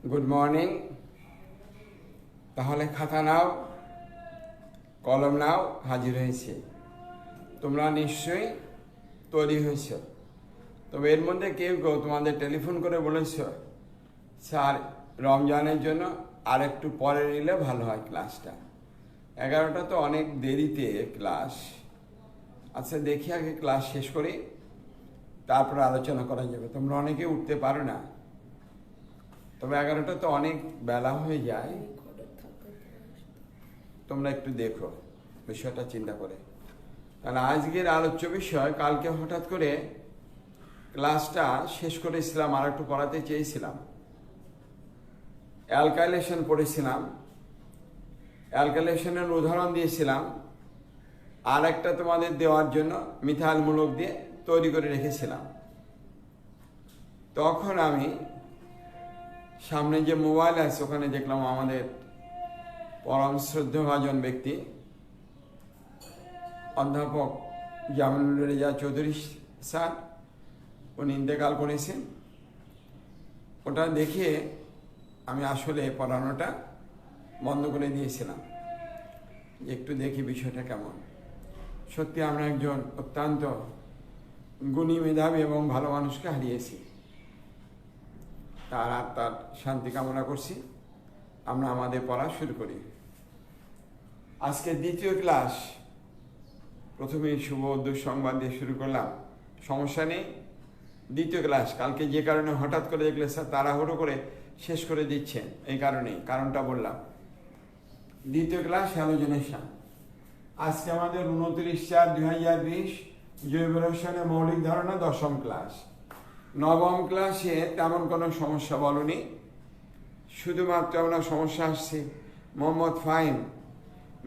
Good morning. তাহলে খাতা নাও, কলম নাও, হাজির হয়েছে। তোমরা নিশ্চয়ই তৈরি হয়েছ। তবে এর মধ্যে কেউ কেউ তোমাদের টেলিফোন করে বলেছ, স্যার রমজানের জন্য আর একটু পরে নিলে ভালো হয় ক্লাসটা। 11টা তো অনেক দেরিতে ক্লাস। আচ্ছা দেখি আগে ক্লাস শেষ করি, তারপরে আলোচনা করা যাবে। তোমরা অনেকে উঠতে পারো না, তবে 11টা তো অনেক বেলা হয়ে যায়। তোমরা একটু দেখো বিষয়টা চিন্তা করে। কারণ আজকের আলোচ্য বিষয়, কালকে হঠাৎ করে ক্লাসটা শেষ করেছিলাম, আর একটু পড়াতে চেয়েছিলাম। অ্যালকাইলেশন পড়েছিলাম, অ্যালকাইলেশনের উদাহরণ দিয়েছিলাম, আর একটা তোমাদের দেওয়ার জন্য মিথাইলমূলক দিয়ে তৈরি করে রেখেছিলাম। তখন আমি সামনে যে মোবাইল আছে ওখানে দেখলাম আমাদের পরম শ্রদ্ধেভাজন ব্যক্তি অধ্যাপক জামিনুল রেজা চৌধুরী স্যার, উনি ইন্তেকাল করেছেন। ওটা দেখে আমি আসলে পড়ানোটা বন্ধ করে দিয়েছিলাম, একটু দেখি বিষয়টা কেমন। সত্যি আমরা একজন অত্যন্ত গুণী, মেধাবী এবং ভালো মানুষকে হারিয়েছি। তার আত্মার শান্তি কামনা করছি। আমরা আমাদের পড়া শুরু করি। আজকে দ্বিতীয় ক্লাস। প্রথমেই শুভ দুঃসংবাদ দিয়ে শুরু করলাম, সমস্যা নেই। দ্বিতীয় ক্লাস কালকে যে কারণে হঠাৎ করে দেখলে স্যার তাড়াহুড়ো করে শেষ করে দিচ্ছেন, এই কারণেই, কারণটা বললাম। দ্বিতীয় ক্লাস হ্যালোজেনেশন। আজকে আমাদের 29/4/2020 জৈব রসায়নের মৌলিক ধারণা 10ম ক্লাস। নবম ক্লাসে তেমন কোনো সমস্যা বলনি, শুধুমাত্র আমরা সমস্যা আসছে মোহাম্মদ ফাহিম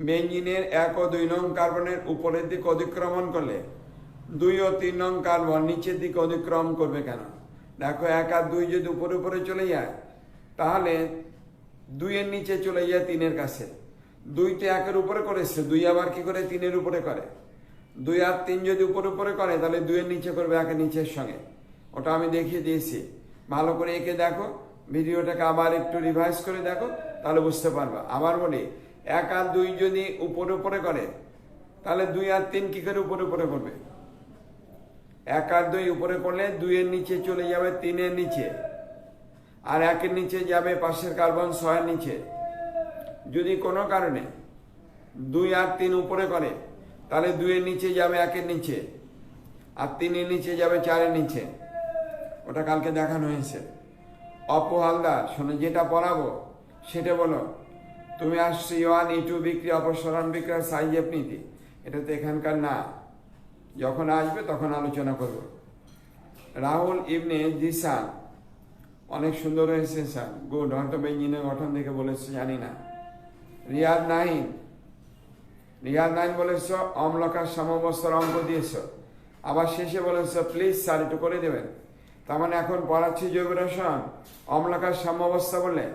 বেঞ্জিনের 1 ও 2 নং কার্বনের উপরের দিকে অতিক্রমণ করলে 2 ও 3 নং কার্বন নিচের দিকে অতিক্রম করবে কেন? দেখো 1 আর 2 যদি উপরে উপরে চলে যায়, তাহলে 2 এর নিচে চলে যায় 3 এর কাছে। 2 তো 1 এর উপরে করেছে, 2 আবার কি করে 3 এর উপরে করে? 2 আর 3 যদি উপরে উপরে করে, তাহলে 2 এর নিচে করবে 1 এর নিচের সঙ্গে। ওটা আমি দেখিয়ে দিয়েছি, ভালো করে এঁকে দেখো। ভিডিওটাকে আবার একটু রিভাইজ করে দেখো, তাহলে বুঝতে পারবা। আবার বলি, 1 আর 2 যদি উপরে উপরে করে, তাহলে 2 আর 3 কি করে উপরে উপরে করবে? 1 আর 2 উপরে করলে 2 এর নিচে চলে যাবে 3 এর নিচে, আর 1 এর নিচে যাবে পাশের কার্বন 6 এর নিচে। যদি কোনো কারণে 2 আর 3 উপরে করে, তাহলে 2 এর নিচে যাবে 1 এর নিচে, আর 3 এর নিচে যাবে 4 এর নিচে। ওটা কালকে দেখানো হয়েছে। অপু হালদার, শোনো, যেটা পড়াবো সেটা বলো। তুমি আসছো E1 E2 বিক্রিয়া, অপসারণ বিক্রিয়ার সাইজের নীতি। এটা তো এখানকার না, যখন আসবে তখন আলোচনা করব। রাহুল ইবনে জিসান, অনেক সুন্দর হয়েছে স্যার, গুড। হয়তো বেঞ্জিনের গঠন দেখে বলেছে, জানি না। রিয়াদ নাইন বলেছ অম্লকার সাম্যাবস্থার অঙ্ক দিয়েছ, আবার শেষে বলেছ প্লিজ স্যার একটু করে দেবেন। তার মানে এখন পড়াচ্ছি জৈব রসায়ন, অম্লকার সাম্যাবস্থা বলে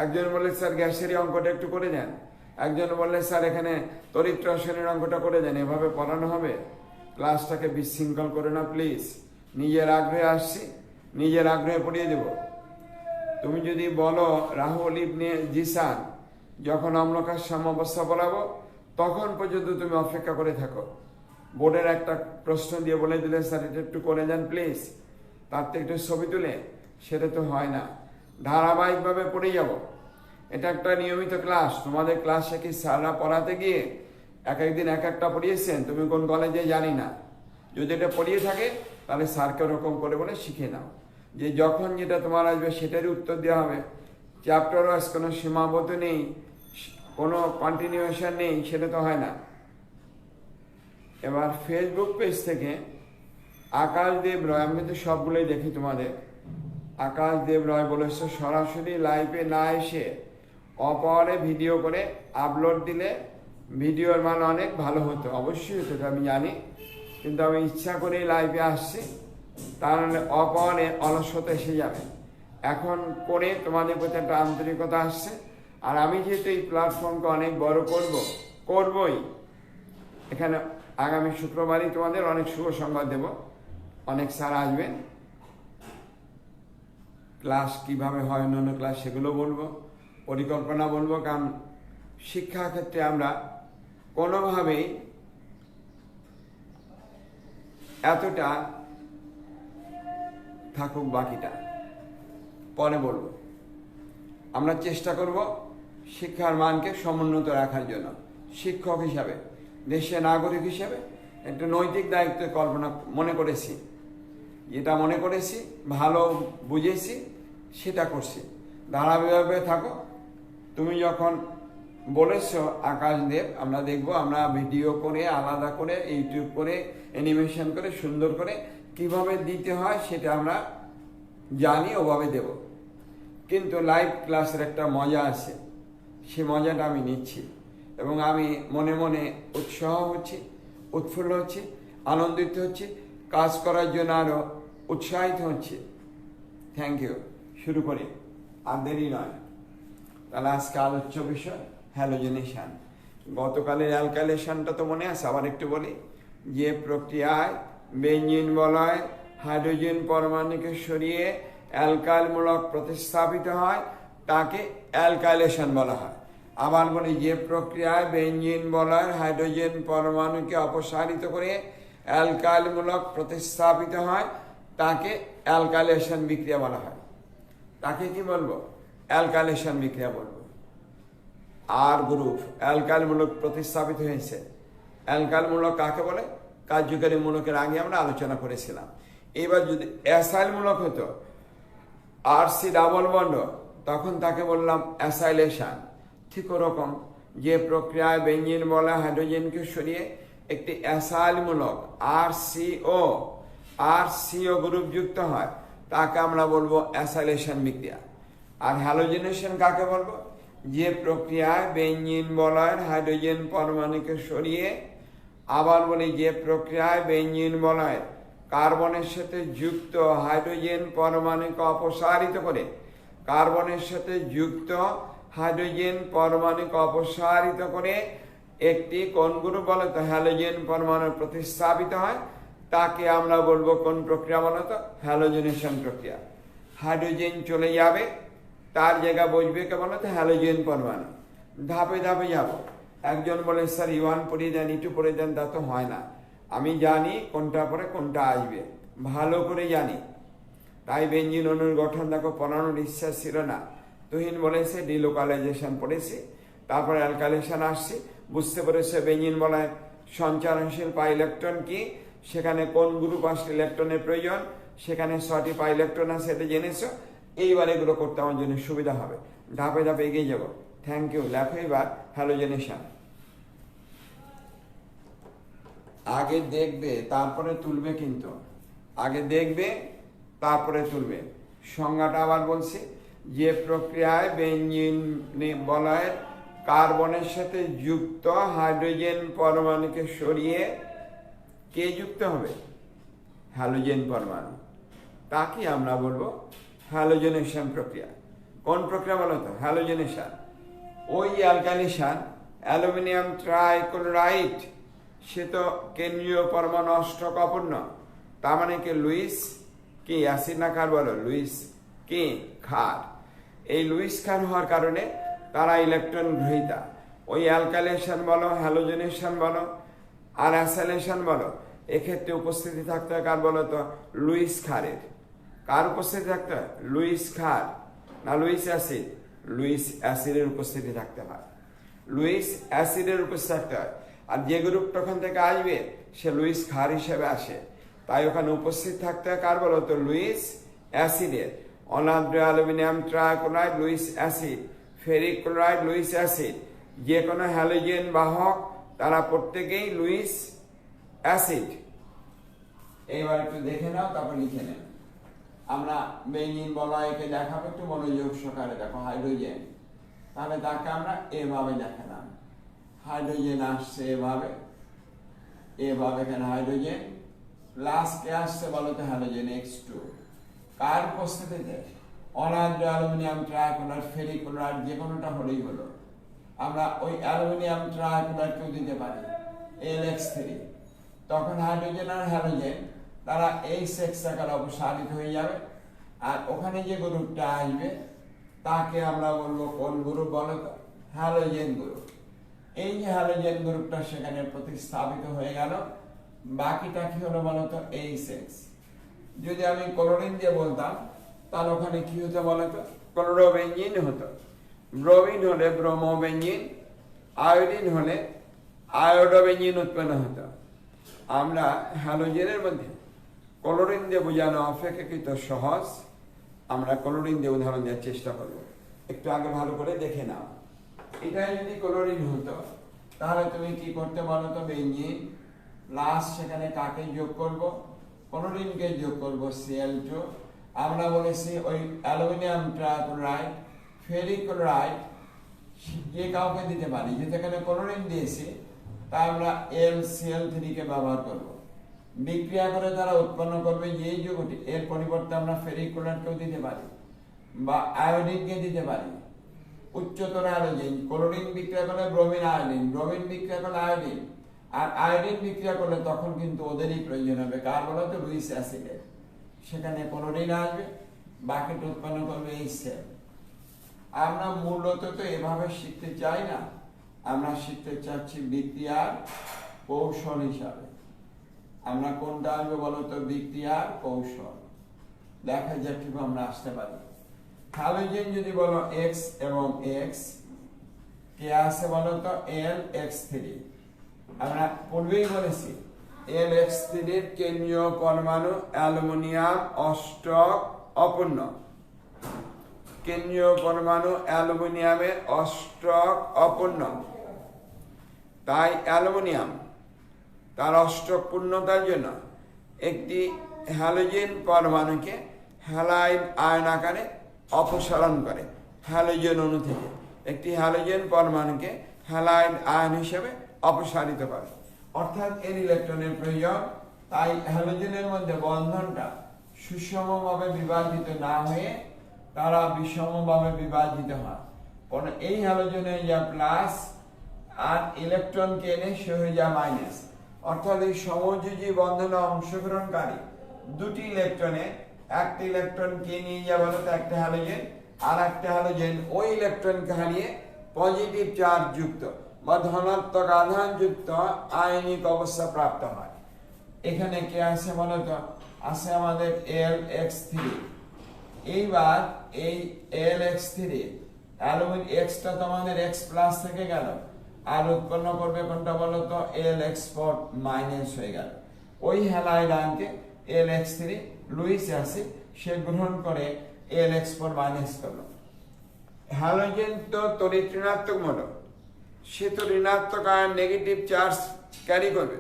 একজন বললে স্যার গ্যাসেরই অঙ্কটা একটু করে দেন, একজন বললে স্যার এখানে তড়িৎ রসায়নের অঙ্কটা করে দেন। এভাবে পড়ানো হবে? ক্লাসটাকে বিশৃঙ্খল করে না প্লিজ। নিজের আগ্রহে আসছি, নিজের আগ্রহে পড়িয়ে দেব। তুমি যদি বলো রাহুল ইবনে জিসান, যখন অম্লকার সাম্যাবস্থা পড়াবো তখন পর্যন্ত তুমি অপেক্ষা করে থাকো। বোর্ডের একটা প্রশ্ন দিয়ে বলে দিলে স্যার এটা একটু করে দেন প্লিজ, তার থেকে একটু ছবি তুলে, সেটা তো হয় না। ধারাবাহিকভাবে পড়ে যাব। এটা একটা নিয়মিত ক্লাস। তোমাদের ক্লাসে কি স্যাররা পড়াতে গিয়ে এক একদিন এক একটা পড়িয়েছেন? তুমি কোন কলেজে জানি না, যদি এটা পড়িয়ে থাকে তাহলে স্যারকে ওরকম করে বলে শিখে নাও, যে যখন যেটা তোমার আসবে সেটারই উত্তর দেওয়া হবে। চ্যাপ্টার ওয়াইজ কোনো সীমাবদ্ধ নেই, কোনো কন্টিনিউয়েশন নেই, সেটা তো হয় না। এবার ফেসবুক পেজ থেকে আকাশদেব রয়, আমি কিন্তু সবগুলোই দেখি তোমাদের। আকাশদেব রয় বলেছে সরাসরি লাইভে না এসে অপারে ভিডিও করে আপলোড দিলে ভিডিওর মান অনেক ভালো হতো। অবশ্যই হতো, আমি জানি, কিন্তু আমি ইচ্ছা করে লাইভে আসছি, তাহলে অপারে অলসতা এসে যাবে। এখন করে তোমাদের প্রতি একটা আন্তরিকতা আসছে, আর আমি যেহেতু এই প্ল্যাটফর্মকে অনেক বড় করবই, এখানে আগামী শুক্রবারই তোমাদের অনেক শুভ সংবাদ দেব। অনেক স্যার আসবেন, ক্লাস কিভাবে হয়, অন্যান্য ক্লাস সেগুলো বলবো, পরিকল্পনা বলবো। কারণ শিক্ষা ক্ষেত্রে আমরা কোনোভাবেই এতটা থাকুক, বাকিটা পরে বলবো। আমরা চেষ্টা করব শিক্ষার মানকে সমুন্নত রাখার জন্য। শিক্ষক হিসাবে, দেশের নাগরিক হিসাবে একটা নৈতিক দায়িত্ব কল্পনা মনে করেছি, যেটা মনে করেছি ভালো বুঝেছি সেটা করছি। ধারাবাহিকভাবে থাকো। তুমি যখন বলেছ আকাশদেব, আমরা দেখব, আমরা ভিডিও করে আলাদা করে ইউটিউব করে অ্যানিমেশন করে সুন্দর করে কিভাবে দিতে হয় সেটা আমরা জানি, ওভাবে দেব। কিন্তু লাইভ ক্লাসের একটা মজা আছে, সে মজাটা আমি নিচ্ছি এবং আমি মনে মনে উৎসাহ হচ্ছি, উৎফুল্ল হচ্ছি, আনন্দিত হচ্ছি, কাজ করার জন্য আরও উৎসাহিত হচ্ছি। Thank you. শুরু করি, আর দেরি নয়। তাহলে আজকে আলোচ্য বিষয় হ্যালোজেনেশন। গতকালের অ্যালকাইলেশনটা তো মনে আছে, আবার একটু বলি। যে প্রক্রিয়ায় বেঞ্জিন বলয় হাইড্রোজেন পরমাণুকে সরিয়ে অ্যালকাইলমূলক প্রতিস্থাপিত হয় তাকে অ্যালকাইলেশন বলা হয়। আবার বলি, যে প্রক্রিয়ায় বেঞ্জিন বলয় হাইড্রোজেন পরমাণুকে অপসারিত করে অ্যালকাইলমূলক প্রতিস্থাপিত হয় তাকে অ্যালকাইলেশন বিক্রিয়া বলা হয়। তাকে কি বলবো? অ্যালকাইলেশন বিক্রিয়া বলবো। আর গ্রুপ অ্যালকাইলমূলক প্রতিস্থাপিত হয়েছে। অ্যালকাইলমূলক কাকে বলে? কার্যকারী মূলকের আগে আমরা আলোচনা করেছিলাম। এবার যদি অ্যাসাইলমূলক হতো, RC ডাবল বন্ড, তখন তাকে বললাম অ্যাসাইলেশন। ঠিক ওরকম যে প্রক্রিয়ায় বেঞ্জিন বলা হাইড্রোজেনকে সরিয়ে একটি অ্যাসাইলমূলক RCO গ্রুপ যুক্ত হয় তাকে আমরা বলবো অ্যাসাইলেশন বিক্রিয়া। আর হ্যালোজেনেশন কাকে বলবো? যে প্রক্রিয়ায় বেঞ্জিন বলয়ের হাইড্রোজেন পরমাণুকে সরিয়ে, আবার বলি যে প্রক্রিয়ায় বেঞ্জিন বলয়ের কার্বনের সাথে যুক্ত হাইড্রোজেন পরমাণুকে অপসারিত করে, কার্বনের সাথে যুক্ত হাইড্রোজেন পরমাণুকে অপসারিত করে একটি কোন গ্রুপ বলে তো হ্যালোজেন পরমাণু প্রতিস্থাপিত হয় তাকে আমরা বলবো কোন প্রক্রিয়া বলো তো? হ্যালোজেনেশন প্রক্রিয়া। হাইড্রোজেন চলে যাবে, তার জায়গা বসবে কে বলো তো? হ্যালোজেন পরমাণু। ধাপে ধাপে যাব। একজন বলে স্যার E1 পড়িয়ে দেন, E2 পড়িয়ে দেন, তা তো হয় না। আমি জানি কোনটা পরে কোনটা আসবে, ভালো করে জানি। তাই বেঞ্জিন অণুর গঠন দেখো, পড়ানোর ইচ্ছা ছিল না। তুহিন বলেছে ডিলোকালাইজেশন পড়েছি, তারপরে অ্যালকাইলেশন আসছি, বুঝতে পেরেছে বেঞ্জিন বলায় সঞ্চারনশীল পাই ইলেকট্রন কি, সেখানে কোন গ্রুপ আসলে ইলেকট্রনের প্রয়োজন, সেখানে 6টি পাই ইলেকট্রন আছে, এটা জেনেছো। এইবার এগুলো করতে আমার জন্য সুবিধা হবে। ধাপে ধাপে এগিয়ে যাব। Thank you. লেখো এবার হ্যালোজেনেশন। আগে দেখবে তারপরে তুলবে, কিন্তু আগে দেখবে তারপরে তুলবে। সংজ্ঞাটা আবার বলছি। যে প্রক্রিয়ায় বেঞ্জিন বলয়ের কার্বনের সাথে যুক্ত হাইড্রোজেন পরমাণুকে সরিয়ে কে যুক্ত হবে? হ্যালোজেন পরমাণু। তাকে আমরা বলবো হ্যালোজেনেশন প্রক্রিয়া। কোন প্রক্রিয়া বলো তো? হ্যালোজেনেশন। ওই অ্যালকাইলেশন, অ্যালুমিনিয়াম ট্রাইক্লোরাইড, সে তো কেন্দ্রীয় পরমাণু অষ্টক অপূর্ণ। তার মানে কি লুইস কি অ্যাসিড না ক্ষার বলো? লুইস কি ক্ষার। এই লুইস ক্ষার হওয়ার কারণে তারা ইলেকট্রন গ্রহীতা। ওই অ্যালকাইলেশন বলো, হ্যালোজেনেশন বলো আর অ্যাসাইলেশন বলো, এক্ষেত্রে উপস্থিতি থাকতে হয় কার বলো তো? লুইস ক্ষারের। কার উপস্থিতি থাকতে হয়? লুইস ক্ষার না লুইস অ্যাসিড? লুইস অ্যাসিডের উপস্থিতি থাকতে হয়। লুইস অ্যাসিডের উপস্থিতি থাকতে হয়। আর যে গ্রুপটা ওখান থেকে আসবে সে লুইস ক্ষার হিসেবে আসে, তাই ওখানে উপস্থিত থাকতে হয় কার বলো তো? লুইস অ্যাসিডের। অনাদ্র aluminium trichloride Lewis acid, ferric chloride Lewis acid. যে কোনো হ্যালোজেন বাহক তারা প্রত্যেকেই লুইস অ্যাসিড। এইবার একটু দেখে নাও, তারপর লিখে নেন। আমরা বেঞ্জিন বলয়কে দেখাবো, একটু মনোযোগ সহকারে দেখো। হাইড্রোজেন, তাহলে তাকে আমরা এভাবে দেখালাম। হাইড্রোজেন আসছে এভাবে, এভাবে এখানে হাইড্রোজেন প্লাস কে আসছে বলো তো? Halogen X2। কার উপস্থিতিতে? অনাদ্র অ্যালুমিনিয়াম ট্রাইক্লোরাইড, ফেরিক ক্লোরাইড, যে কোনোটা হলেই হলো। আমরা ওই অ্যালুমিনিয়াম ট্রাইক্লোরাইডকেও দিতে পারি LX3। তখন হাইড্রোজেন আর হ্যালোজেন তারা এই সেক্স আকারে অপসারিত হয়ে যাবে। আর ওখানে যে গ্রুপটা আসবে তাকে আমরা বলবো কোন গ্রুপ বলো তো? Halogen group. এই যে হ্যালোজেন গ্রুপটা সেখানে প্রতিস্থাপিত হয়ে গেল, বাকিটা কি হলো বলো তো? H6। যদি আমি ক্লোরিন দিয়ে বলতাম তাহলে ওখানে কি হতো বলো তো? ক্লোরোবেঞ্জিন হতো। ব্রোমিন হলে ব্রোমোবেঞ্জিন, আয়োডিন হলে আয়োডোবেঞ্জিন উৎপন্ন হতো। আমরা হ্যালোজেনের মধ্যে ক্লোরিন দিয়ে বোঝানো অপেক্ষাকৃত সহজ। আমরা ক্লোরিন দিয়ে উদাহরণ দেওয়ার চেষ্টা করব। একটু আগে ভালো করে দেখে নাও। এটা যদি ক্লোরিন হতো তাহলে তুমি কি করতে বলো তো? বেঞ্জিন প্লাস সেখানে কাকে যোগ করব? ক্লোরিনকে যোগ করব Cl2। আমরা বলেছি ওই অ্যালুমিনিয়াম ট্রাইক্লোরাইড, ফেরিক ক্লোরাইড যে কাউকে দিতে পারি, যেহেতু এখানে ক্লোরিন দিয়েছি তাই আমরা LCl3 কে ব্যবহার করব। বিক্রিয়া করে তারা উৎপন্ন করবে যেই যৌগটি, এর পরিবর্তে আমরা ফেরিক ক্লোরাইডকেও দিতে পারি বা আয়োডিনকে দিতে পারি। উচ্চতর হ্যালোজেন, ক্লোরিন বিক্রিয়া করলে ব্রোমিন আয়োডিন, ব্রোমিন বিক্রিয়া করলে আয়োডিন, আর আয়োডিন বিক্রিয়া করলে তখন কিন্তু ওদেরই প্রয়োজন হবে। কার বলো তো? লুইস অ্যাসিডের। সেখানে ক্লোরিন আসবে, বাকিটা উৎপন্ন করবে HCl। আমরা মূলত তো এভাবে শিখতে চাই না, আমরা শিখতে চাচ্ছি বিক্রিয়ার কৌশল হিসাবে। আমরা কোনটা আসবে বলো তো? বিক্রিয়ার কৌশল। দেখা যাক কিভাবে আমরা আসতে পারি। হ্যালোজেন যদি বলো X এবং X, কে আছে বলো তো? LX3। আমরা পূর্বেই বলেছি LX3 এর কেন্দ্রীয় পরমাণু অ্যালুমিনিয়াম অষ্টক অপূর্ণ। কেন্দ্রীয় পরমাণু অ্যালুমিনিয়ামের অষ্টক অপূর্ণ। তাই অ্যালুমিনিয়াম তার অষ্টক পূর্ণতার জন্য একটি হ্যালোজেন পরমাণুকে হ্যালাইড আয়ন আকারে অপসারণ করে। হ্যালোজেন অণু থেকে একটি হ্যালোজেন পরমাণুকে হ্যালাইড আয়ন হিসেবে অপসারিত করে, অর্থাৎ এর ইলেকট্রনের প্রয়োজন। তাই হ্যালোজেনের মধ্যে বন্ধনটা সুষমভাবে বিভাজিত না হয়ে তারা বিষমভাবে বিভাজিত হয়। কারণ এই হ্যালোজেনে যা প্লাস আর ইলেকট্রনকে এনে সে হয়ে যায় মাইনাস, অর্থাৎ এই সমযোজী বন্ধনে অংশগ্রহণকারী দুটি ইলেকট্রনে একটা ইলেকট্রনকে নিয়ে যাবে তো একটা হ্যালোজেন, আর একটা হ্যালোজেন ওই ইলেকট্রনকে হারিয়ে পজিটিভ চার্জ যুক্ত বা ধনাত্মক আধান যুক্ত আয়নিক অবস্থা প্রাপ্ত হয়। এখানে কে আছে বলো তো? আছে আমাদের LX3। এইবার এই LX3 অ্যালুমিনিয়াম এক্সটা তো আমাদের X প্লাস থেকে গেল, আর উৎপন্ন করবে কোনটা বলো তো? LX4 মাইনাস হয়ে গেল। ওই হ্যালাইড আয়নকে LX3 লুইস অ্যাসিড সে গ্রহণ করে LX4 মাইনাস করলো। হ্যালোজেন তো তড়িৎ ঋণাত্মক মূলক, সে তো ঋণাত্মক আয়ন নেগেটিভ চার্জ ক্যারি করবে,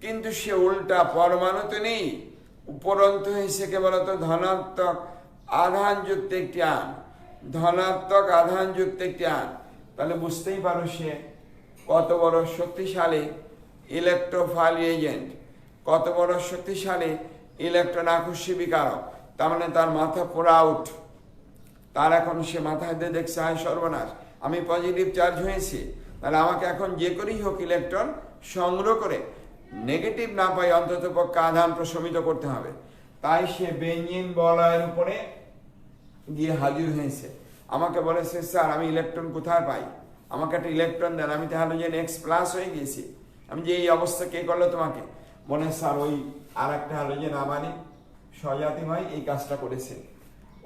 কিন্তু সে উল্টা পরমাণু তো নেই, উপরন্তু হয়েছে কেবলত ধনাত্মক আধানযুক্ত একটি আয়ন, ধনাত্মক আধানযুক্ত একটি আয়ন। তাহলে বুঝতেই পারো সে কত বড় শক্তিশালী ইলেকট্রোফাইল এজেন্ট, কত বড় শক্তিশালী ইলেকট্রন আকর্ষী বিকারক। তার মানে তার মাথা পুরো আউট। তার এখন সে মাথায় দিয়ে দেখছে হায় সর্বনাশ, আমি পজিটিভ চার্জ হয়েছি, তাহলে আমাকে এখন যে করেই হোক ইলেকট্রন সংগ্রহ করে নেগেটিভ না পাই অন্তত পক্ষে আধান প্রশমিত করতে হবে। তাই সে বেঞ্জিন বলয়ের উপরে গিয়ে হাজির হয়েছে। আমাকে বলেছে স্যার আমি ইলেকট্রন কোথায় পাই, আমাকে একটা ইলেকট্রন দেন, আমি তো হ্যালোজেন X প্লাস হয়ে গিয়েছি। আমি যে এই অবস্থা কে করলো তোমাকে? বলে স্যার ওই আর একটা হ্যালোজেন আমারই স্বজাতি ভাই এই কাজটা করেছে,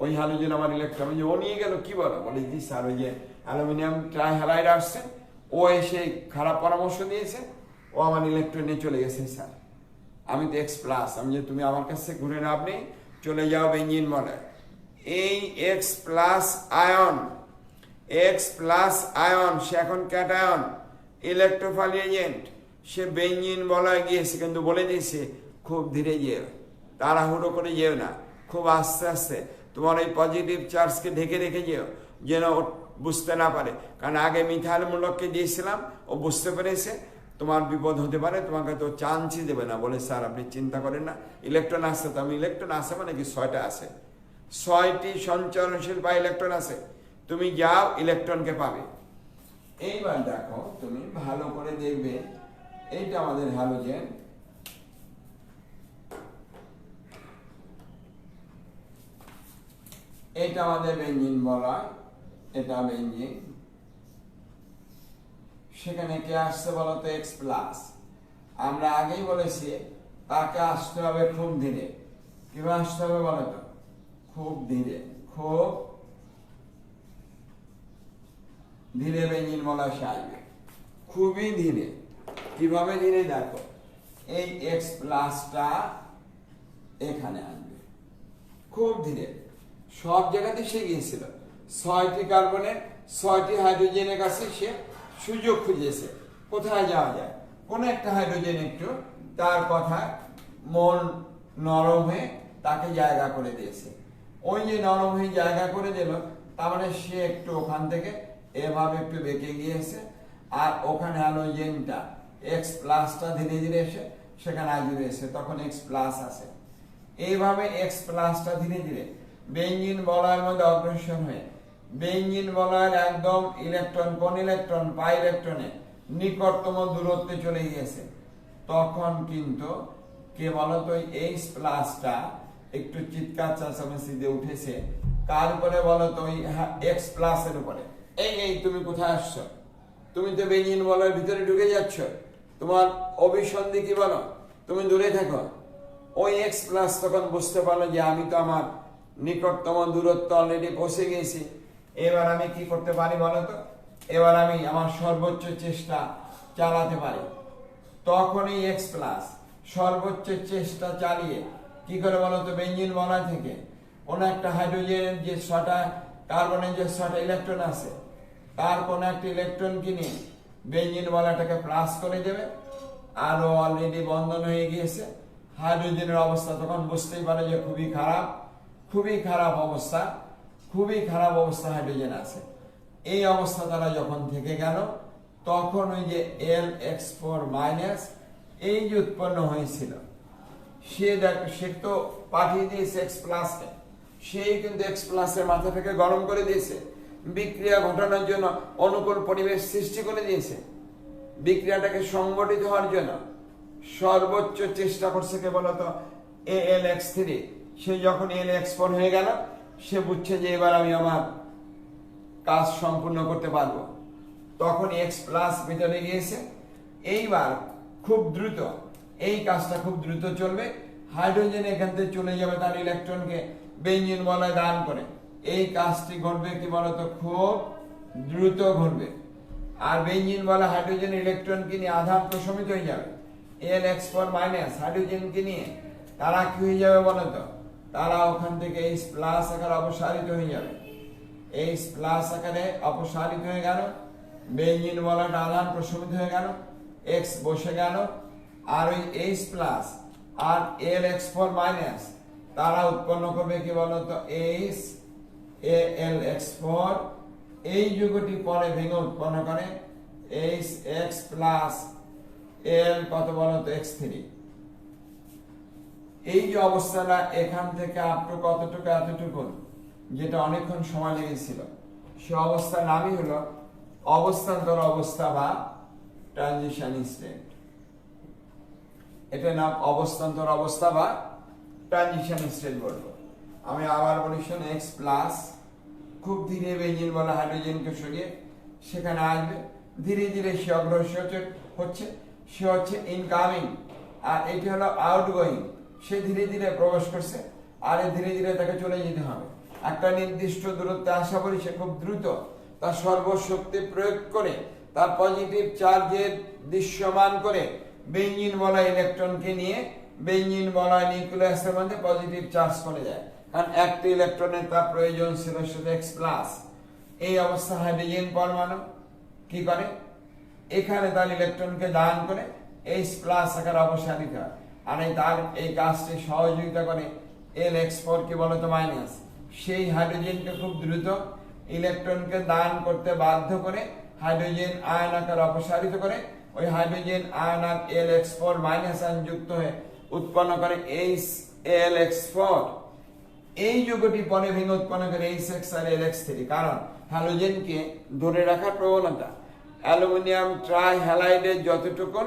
ওই হ্যালোজেন আমার ইলেকট্রন। ও নিয়ে গেল, কি বলো? বলে জি স্যার ওই যে অ্যালুমিনিয়াম ট্রাইহ্যালাইড আসছে, ও এসে খারাপ পরামর্শ দিয়েছে, ও আমার ইলেকট্রন নিয়ে চলে গেছে স্যার। আমি তো X প্লাস। আমি যে তুমি আমার কাছে ঘুরে না, আপনি চলে যাও বেঞ্জিন বলে। এই X plus ion, X plus ion সে এখন ক্যাটায়ন, ইলেকট্রোফাইল এজেন্ট, সে বেঞ্জিন বলয়ে গিয়েছে, কিন্তু বলে দিয়েছে খুব ধীরে যেও, তাড়াহুড়ো করে যেও না, খুব আস্তে আস্তে তোমার এই পজিটিভ চার্জকে ঢেকে রেখে যেও যেন ও বুঝতে না পারে। কারণ আগে মিথাইল মূলককে দিয়েছিলাম, ও বুঝতে পেরেছে তোমার বিপদ হতে পারে, তোমাকে তো চান্সই দেবে না। বলে স্যার আপনি চিন্তা করেন না, ইলেকট্রন আসছে তো। আমি ইলেকট্রন আসে মানে কি? 6টা আছে, 6টি সঞ্চরণশীল বা ইলেকট্রন আছে, তুমি যাও ইলেকট্রনকে পাবে। এইবার দেখো তুমি ভালো করে দেখবে, এইটা আমাদের হ্যালোজেন, এটা আমাদের বেঞ্জিন বলা, এটা বেঞ্জিন। সেখানে কে আসছে বলতো এক্স প্লাস। আমরা আগেই বলেছি তাকে আসতে হবে খুব ধীরে। কিভাবে আসতে হবে বলতো? খুব ধীরে, খুব ধীরে বেঞ্জিন বলা সে আসবে, খুবই ধীরে। কিভাবে ধীরে? দেখো, এই এক্স প্লাসটা এখানে আসবে খুব ধীরে। সব জায়গাতে সে গিয়েছিল, 6টি কার্বনের 6টি হাইড্রোজেনের কাছে সে সুযোগ খুঁজেছে কোথায় যাওয়া যায়। কোন একটা হাইড্রোজেন একটু তার কথা মন নরম হয়ে তাকে জায়গা করে দিয়েছে। ওই যে নরম হয়ে জায়গা করে দিল, তার মানে সে একটু ওখান থেকে এভাবে একটু বেঁকে গিয়েছে, আর ওখানে হাইড্রোজেনটা এক্স প্লাসটা ধীরে ধীরে এসে সেখানে আসবে এসে, তখন এক্স প্লাস আসে। এইভাবে এক্স প্লাসটা ধীরে ধীরে বেঞ্জিন বলয়ের মধ্যে অগ্রসর হয়ে বেঞ্জিন বলয়ের একদম ইলেকট্রন, কোন ইলেকট্রন? পাই ইলেকট্রনে নিকটতম দূরত্বে চলে গিয়েছে। তখন কিন্তু কে বলতো এইচ প্লাসটা একটু চিৎকার চেঁচামেচি দিয়ে উঠেছে। কার উপরে বলতো? ওই এক্স প্লাসের উপরে। এই তুমি কোথায় আসছো? তুমি তো বেঞ্জিন বলয়ের ভিতরে ঢুকে যাচ্ছ, তোমার অভিসন্ধি কি বলো? তুমি দূরে থাকো। ওই এক্স প্লাস তখন বুঝতে পারলো যে আমি তো আমার নিকটতম দূরত্ব অলরেডি পৌঁছে গিয়েছি, এবার আমি কি করতে পারি বলতো? এবার আমি আমার সর্বোচ্চ চেষ্টা চালাতে পারি। তখন এই এক্স প্লাস সর্বোচ্চ চেষ্টা চালিয়ে কি করে বলতো? বেঞ্জিন বলয় থেকে কোন একটা হাইড্রোজেনের যে 6টা কার্বনের যে 6টা ইলেকট্রন আছে, তার কোন একটা ইলেকট্রনকে নিয়ে বেঞ্জিন বলয়টাকে প্লাস করে দেবে। আরো অলরেডি বন্ধন হয়ে গিয়েছে। হাইড্রোজেনের অবস্থা তখন বুঝতেই পারে যে খুবই খারাপ, খুবই খারাপ অবস্থা, খুবই খারাপ অবস্থা হাইড্রোজেন আছে। এই অবস্থা তারা যখন থেকে গেল, তখন ওই যে Lx4- এই যে উৎপন্ন হয়েছিল, সে তো পাঠিয়ে দিয়েছে এক্স প্লাসকে, সেই কিন্তু এক্স প্লাসের মাথাটাকে গরম করে দিয়েছে, বিক্রিয়া ঘটানোর জন্য অনুকূল পরিবেশ সৃষ্টি করে দিয়েছে। বিক্রিয়াটাকে সংগঠিত হওয়ার জন্য সর্বোচ্চ চেষ্টা করছে কে বলতো? Alx3। সে যখন Lx4 হয়ে গেল, সে বুঝছে যে এবার আমি আমার কাজ সম্পূর্ণ করতে পারবো। তখন এক্স প্লাস ভিতরে গিয়েছে। এইবার খুব দ্রুত এই কাজটা খুব দ্রুত চলবে। হাইড্রোজেন এখান থেকে চলে যাবে তার ইলেকট্রনকে বেঞ্জিন বলয় দান করে। এই কাজটি ঘটবে কি বলতো? খুব দ্রুত ঘটবে। আর বেঞ্জিন বলয় হাইড্রোজেন ইলেকট্রনকে নিয়ে আধান প্রশমিত হয়ে যাবে। Lx4- হাইড্রোজেনকে নিয়ে তারা কি হয়ে যাবে বলতো? তারা ওখান থেকে এইচ প্লাস আকারে অপসারিত হয়ে যাবে। এইচ প্লাস আকারে অপসারিত হয়ে গেল, বেঞ্জিন বলয়টা আধান প্রশমিত হয়ে গেল, এক্স বসে গেল। আর ওই এইচ প্লাস আর Lx4- তারা উৎপন্ন করবে কি বলতো? H Alx4। এই যুগটি পরে ভেঙে উৎপন্ন করে এইচ এক্স প্লাস এল কত বলতো? x3। এই যে অবস্থাটা এখান থেকে আপটু কতটুকু এতটুকু, যেটা অনেকক্ষণ সময় লেগেছিল, সে অবস্থার নামই হলো অবস্থান্তর অবস্থা বা ট্রানজিশন স্টেট। এটার নাম অবস্থান্তর অবস্থা বা ট্রানজিশন স্টেট বলবো। আমি আবার বলি শোন, এক্স প্লাস খুব ধীরে বেঞ্জিন বলা হাইড্রোজেনকে সরিয়ে সেখানে আসবে। ধীরে ধীরে সে অগ্রসর হচ্ছে, সে হচ্ছে ইনকামিং, আর এটি হলো আউটগোয়িং। সে ধীরে ধীরে প্রবেশ করছে, আর ধীরে ধীরে তাকে চলে যেতে হবে। একটা নির্দিষ্ট দূরত্বে আসা পরে সে খুব দ্রুত তার সর্বশক্তি প্রয়োগ করে তার পজিটিভ চার্জের দৃশ্যমান করে বেঞ্জিন বলয় ইলেকট্রনকে নিয়ে বেঞ্জিন বলয় নিউক্লিয়াসের মধ্যে পজিটিভ চার্জ করে যায়। কারণ একটি ইলেকট্রনের তার প্রয়োজন ছিল শুধু এক্স প্লাস। এই অবস্থা হাইড্রোজেন পরমাণু কি করে? এখানে তার ইলেকট্রনকে দান করে এইচ প্লাস আকারে অপসারিত হয়। আর তার এই কাজটি সহযোগিতা করে Lx4 কি বলতো? মাইনাস। সেই হাইড্রোজেনকে খুব দ্রুত ইলেকট্রনকে দান করতে বাধ্য করে হাইড্রোজেন আয়ন আকারে অপসারিত করে। ওই হাইড্রোজেন আয়ন আর Lx4- আয়ন যুক্ত হয়ে উৎপন্ন করে Lx4। এই যুগটি পরে ভেঙে উৎপন্ন করে Hx আর Lx3। কারণ হ্যালোজেনকে ধরে রাখার প্রবণতা অ্যালুমিনিয়াম ট্রাইহ্যালাইডের যতটুকু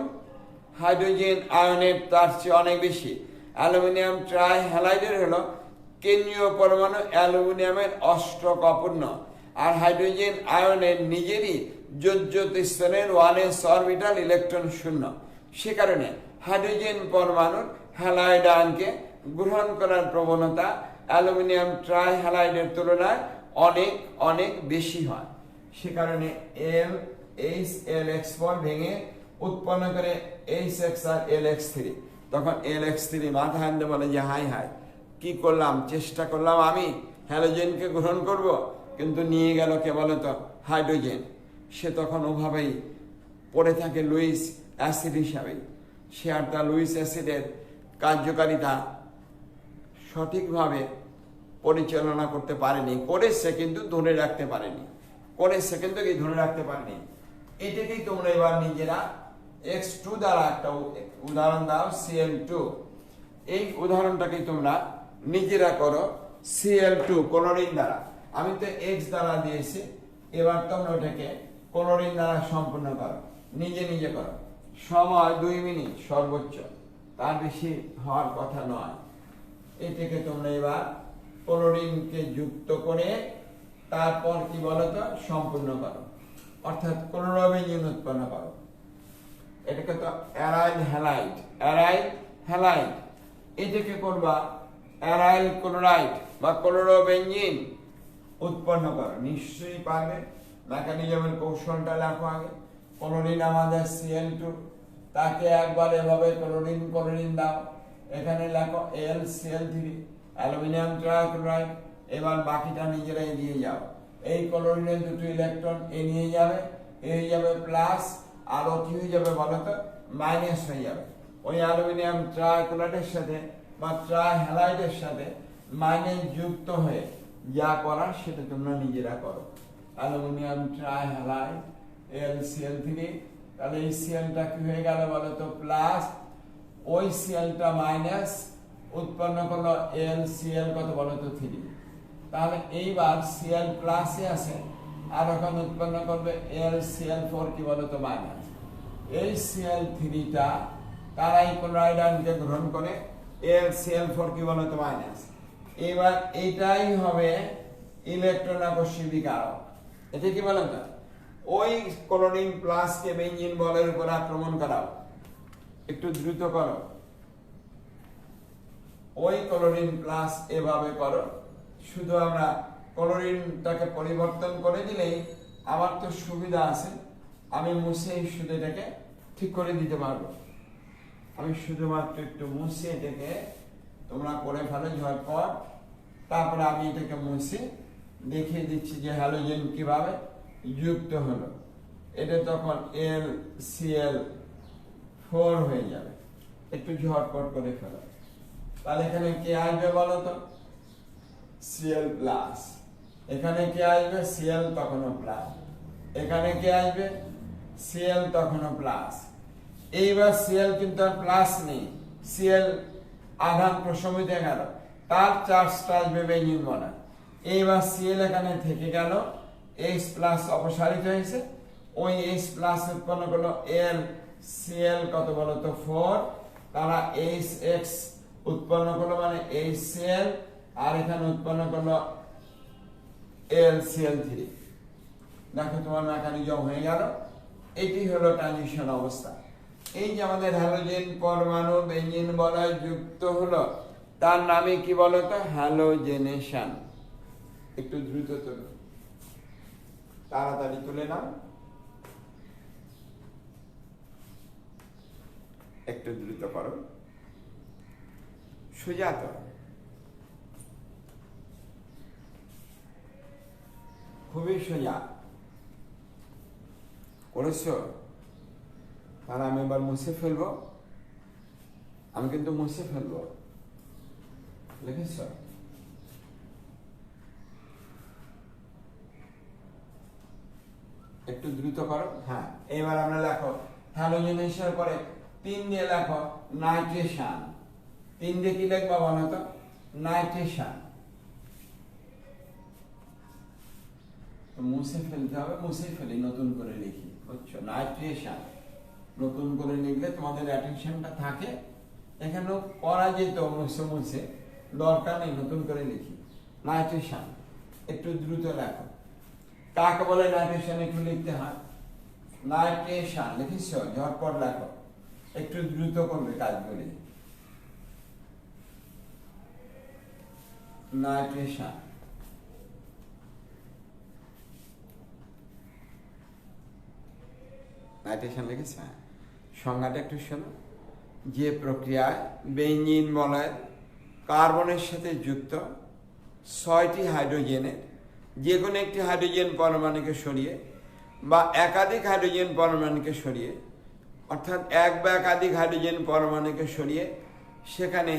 হাইড্রোজেন আয়নের তার চেয়ে অনেক বেশি। অ্যালুমিনিয়াম ট্রাইহ্যালাইডের হলো কেন্দ্রীয় পরমাণু অ্যালুমিনিয়ামের অষ্টক অপূর্ণ, আর হাইড্রোজেন আয়নের নিজেরই যোজ্যত স্তরের 1s অরবিটাল ইলেকট্রন শূন্য। সে কারণে হাইড্রোজেন পরমাণুর হ্যালাইড আয়নকে গ্রহণ করার প্রবণতা অ্যালুমিনিয়াম ট্রাইহ্যালাইডের তুলনায় অনেক অনেক বেশি হয়। সে কারণে LH বল ভেঙে উৎপন্ন করে HX আর LX3। তখন LX3 মাথা আনতে বলে যে হাই হাই, কি করলাম, চেষ্টা করলাম আমি হ্যালোজেনকে গ্রহণ করব, কিন্তু নিয়ে গেল কে বলতো হাইড্রোজেন। সে তখন ওভাবেই পড়ে থাকে লুইস অ্যাসিড হিসাবেই। সে আর তার লুইস অ্যাসিডের কার্যকারিতা সঠিকভাবে পরিচালনা করতে পারেনি, করেছে কিন্তু ধরে রাখতে পারেনি, করেছে কিন্তু কি ধরে রাখতে পারেনি। এটাকেই তোমরা এবার নিজেরা X2 দ্বারা একটা উদাহরণ দাও, Cl2। এই উদাহরণটাকে তোমরা নিজেরা করো Cl2 ক্লোরিন দ্বারা। আমি তো X দ্বারা দিয়েছি, এবার তোমরা ওটাকে ক্লোরিন দ্বারা সম্পূর্ণ করো, নিজে নিজে করো। সময় 2 মিনিট সর্বোচ্চ, তার বেশি হওয়ার কথা নয়। এটাকে তোমরা এবার ক্লোরিনকে যুক্ত করে তারপর কি বলতো সম্পূর্ণ করো, অর্থাৎ ক্লোরোবেঞ্জিন উৎপন্ন করো। এটাকে তো অ্যারাইল হ্যালাইড, অ্যারাইল হ্যালাইড। এটাকে করবা অ্যারাইল ক্লোরাইড বা ক্লোরোবেঞ্জিন উৎপন্ন করো। নিশ্চয়ই পারবে, মেকানিজমের কৌশলটা লেখো আগে। ক্লোরিন আমাদের Cl2, তাকে একবার এভাবে ক্লোরিন ক্লোরিন দাও, এখানে লেখো LCl3 অ্যালুমিনিয়াম ট্রাইক্লোরাইড। এবার বাকিটা নিজেরাই দিয়ে যাও। এই ক্লোরিনের দুটো ইলেকট্রন এ নিয়ে যাবে, এ হয়ে যাবে প্লাস, আর ও কি হয়ে যাবে বলতো মাইনাস হয়ে যাবে। ওই অ্যালুমিনিয়াম ট্রাইক্লোরাইডের সাথে বা ট্রাইহ্যালাইডের সাথে মাইনাস যুক্ত হয়ে যা করার সেটা তোমরা নিজেরা করো। অ্যালুমিনিয়াম ট্রাইহ্যালাইড LCl3, তাহলে এই সিএলটা কি হয়ে গেল বলতো প্লাস, ওই সিএলটা মাইনাস, উৎপন্ন করলো LCl কত বলতো 3। তাহলে এইবার Cl প্লাসে আছে, আর এখন উৎপন্ন করবে LCl4 কি বলতো মাইনাস। এই Cl3টা তারাই ক্লোরাইড আয়নকে গ্রহণ করে, LCl4 কি বলতো মাইনাস। এবার এটাই হবে ইলেকট্রন আকর্ষী বিকারক। এটা কি বলতো ওই ক্লোরিন প্লাসকে বেঞ্জিন বলের উপর আক্রমণ করাও। একটু দ্রুত করো, ওই ক্লোরিন প্লাস এভাবে করো। শুধু আমরা ক্লোরিনটাকে পরিবর্তন করে দিলেই আমার তো সুবিধা আছে, আমি মুছে শুধু এটাকে ঠিক করে দিতে পারবো। আমি শুধুমাত্র একটু মুছে এটাকে তোমরা করে ফেলো ঝটপট, তারপরে আমি এটাকে মুছে দেখিয়ে দিচ্ছি যে হ্যালোজেন কিভাবে যুক্ত হলো। এটা তখন LCl4 হয়ে যাবে। একটু ঝটপট করে ফেলো। তাহলে এখানে কে আসবে বলো তো Cl প্লাস, এখানে কে আসবে Cl তখনও প্লাস, এখানে কে আসবে Cl তখনও প্লাস। এইবার Cl কিন্তু আর প্লাস নেই, Cl আধান প্রশমিত গেল, তার চার্জটা আসবে বেঞ্জিন বলে। এইবার Cl এখানে থেকে গেল, H প্লাস অপসারিত হয়েছে, ওই H প্লাস উৎপন্ন করলো LCl কত বলতো 4, তারা HX উৎপন্ন করলো মানে HCl, আর এখানে উৎপন্ন করলো LCl3। দেখো তোমার মেকানিজম হয়ে গেল। এটি হলো ট্রানজিশন অবস্থা। এই যে আমাদের হ্যালোজেন পরমাণু বেঞ্জিন বলয় যুক্ত হলো, তার নামে কি বলতো হ্যালোজেনেশন। একটু দ্রুত তুলো, তাড়াতাড়ি তুলে নাও, একটু দ্রুত করো, সোজা তো, খুবই সোজা করেছো। তাহলে আমি এবার মুছে ফেলবো, আমি কিন্তু মুছে ফেলবো, লিখেছ? একটু দ্রুত করো। হ্যাঁ, এবার আমরা লেখো হ্যালোজেনেশনের পরে 3 দিয়ে লেখো নাইট্রেশন। 3 দিয়ে কি লিখবা বলো তো নাইট্রেশন। মুছে ফেলতে হবে, মুছে ফেলি, নতুন করে লিখি, বুঝছো? নাইট্রেশন নতুন করে লিখলে তোমাদের অ্যাটেনশনটা থাকে। এখানেও করা যেত মুছে মুছে, দরকার নেই, নতুন করে লিখি। নাইট্রেশন একটু দ্রুত লেখো। কাকে বলে নাইট্রেশন? একটু লিখতে হয়। নাইট্রেশন লিখিস, ঝটপট লেখো, একটু দ্রুত করবে কাজগুলি। নাইট্রেশন নাইট্রেশন লিখেছে। সংজ্ঞাটা একটু শোনো। যে প্রক্রিয়ায় বেঞ্জিন বলয়ের কার্বনের সাথে যুক্ত 6টি হাইড্রোজেনের যে কোনো একটি হাইড্রোজেন পরমাণুকে সরিয়ে বা একাধিক হাইড্রোজেন পরমাণুকে সরিয়ে, অর্থাৎ এক বা একাধিক হাইড্রোজেন পরমাণুকে সরিয়ে সেখানে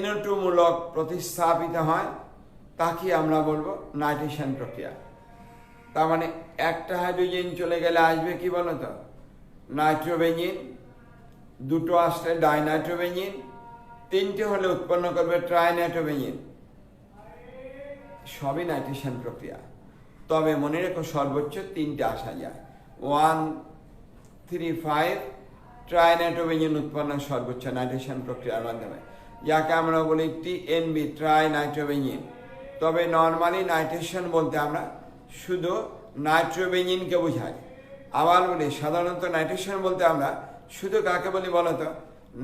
NO2 মূলক প্রতিস্থাপিত হয়, তাকে আমরা বলবো নাইট্রেশন প্রক্রিয়া। তার মানে একটা হাইড্রোজেন চলে গেলে আসবে কি বলতো? নাইট্রোবেঞ্জিন, দুটো আসলে ডাইনাইট্রোবেঞ্জিন, তিনটে হলে উৎপন্ন করবে ট্রাইনাইট্রোবেঞ্জিন। সবই নাইট্রেশন প্রক্রিয়া। তবে মনে রেখো সর্বোচ্চ 3টে আসা যায়। 1, 3, 5 ট্রাইনাইট্রোবেঞ্জিন উৎপন্ন সর্বোচ্চ নাইট্রেশন প্রক্রিয়ার মাধ্যমে, যাকে আমরা বলি TNB, ট্রাইনাইট্রোবেঞ্জিন। তবে নর্মালি নাইট্রেশন বলতে আমরা শুধু নাইট্রোবেঞ্জিনকে বোঝাই। আবার বলি সাধারণত নাইট্রেশন বলতে আমরা শুধু কাকে বলি বলতো?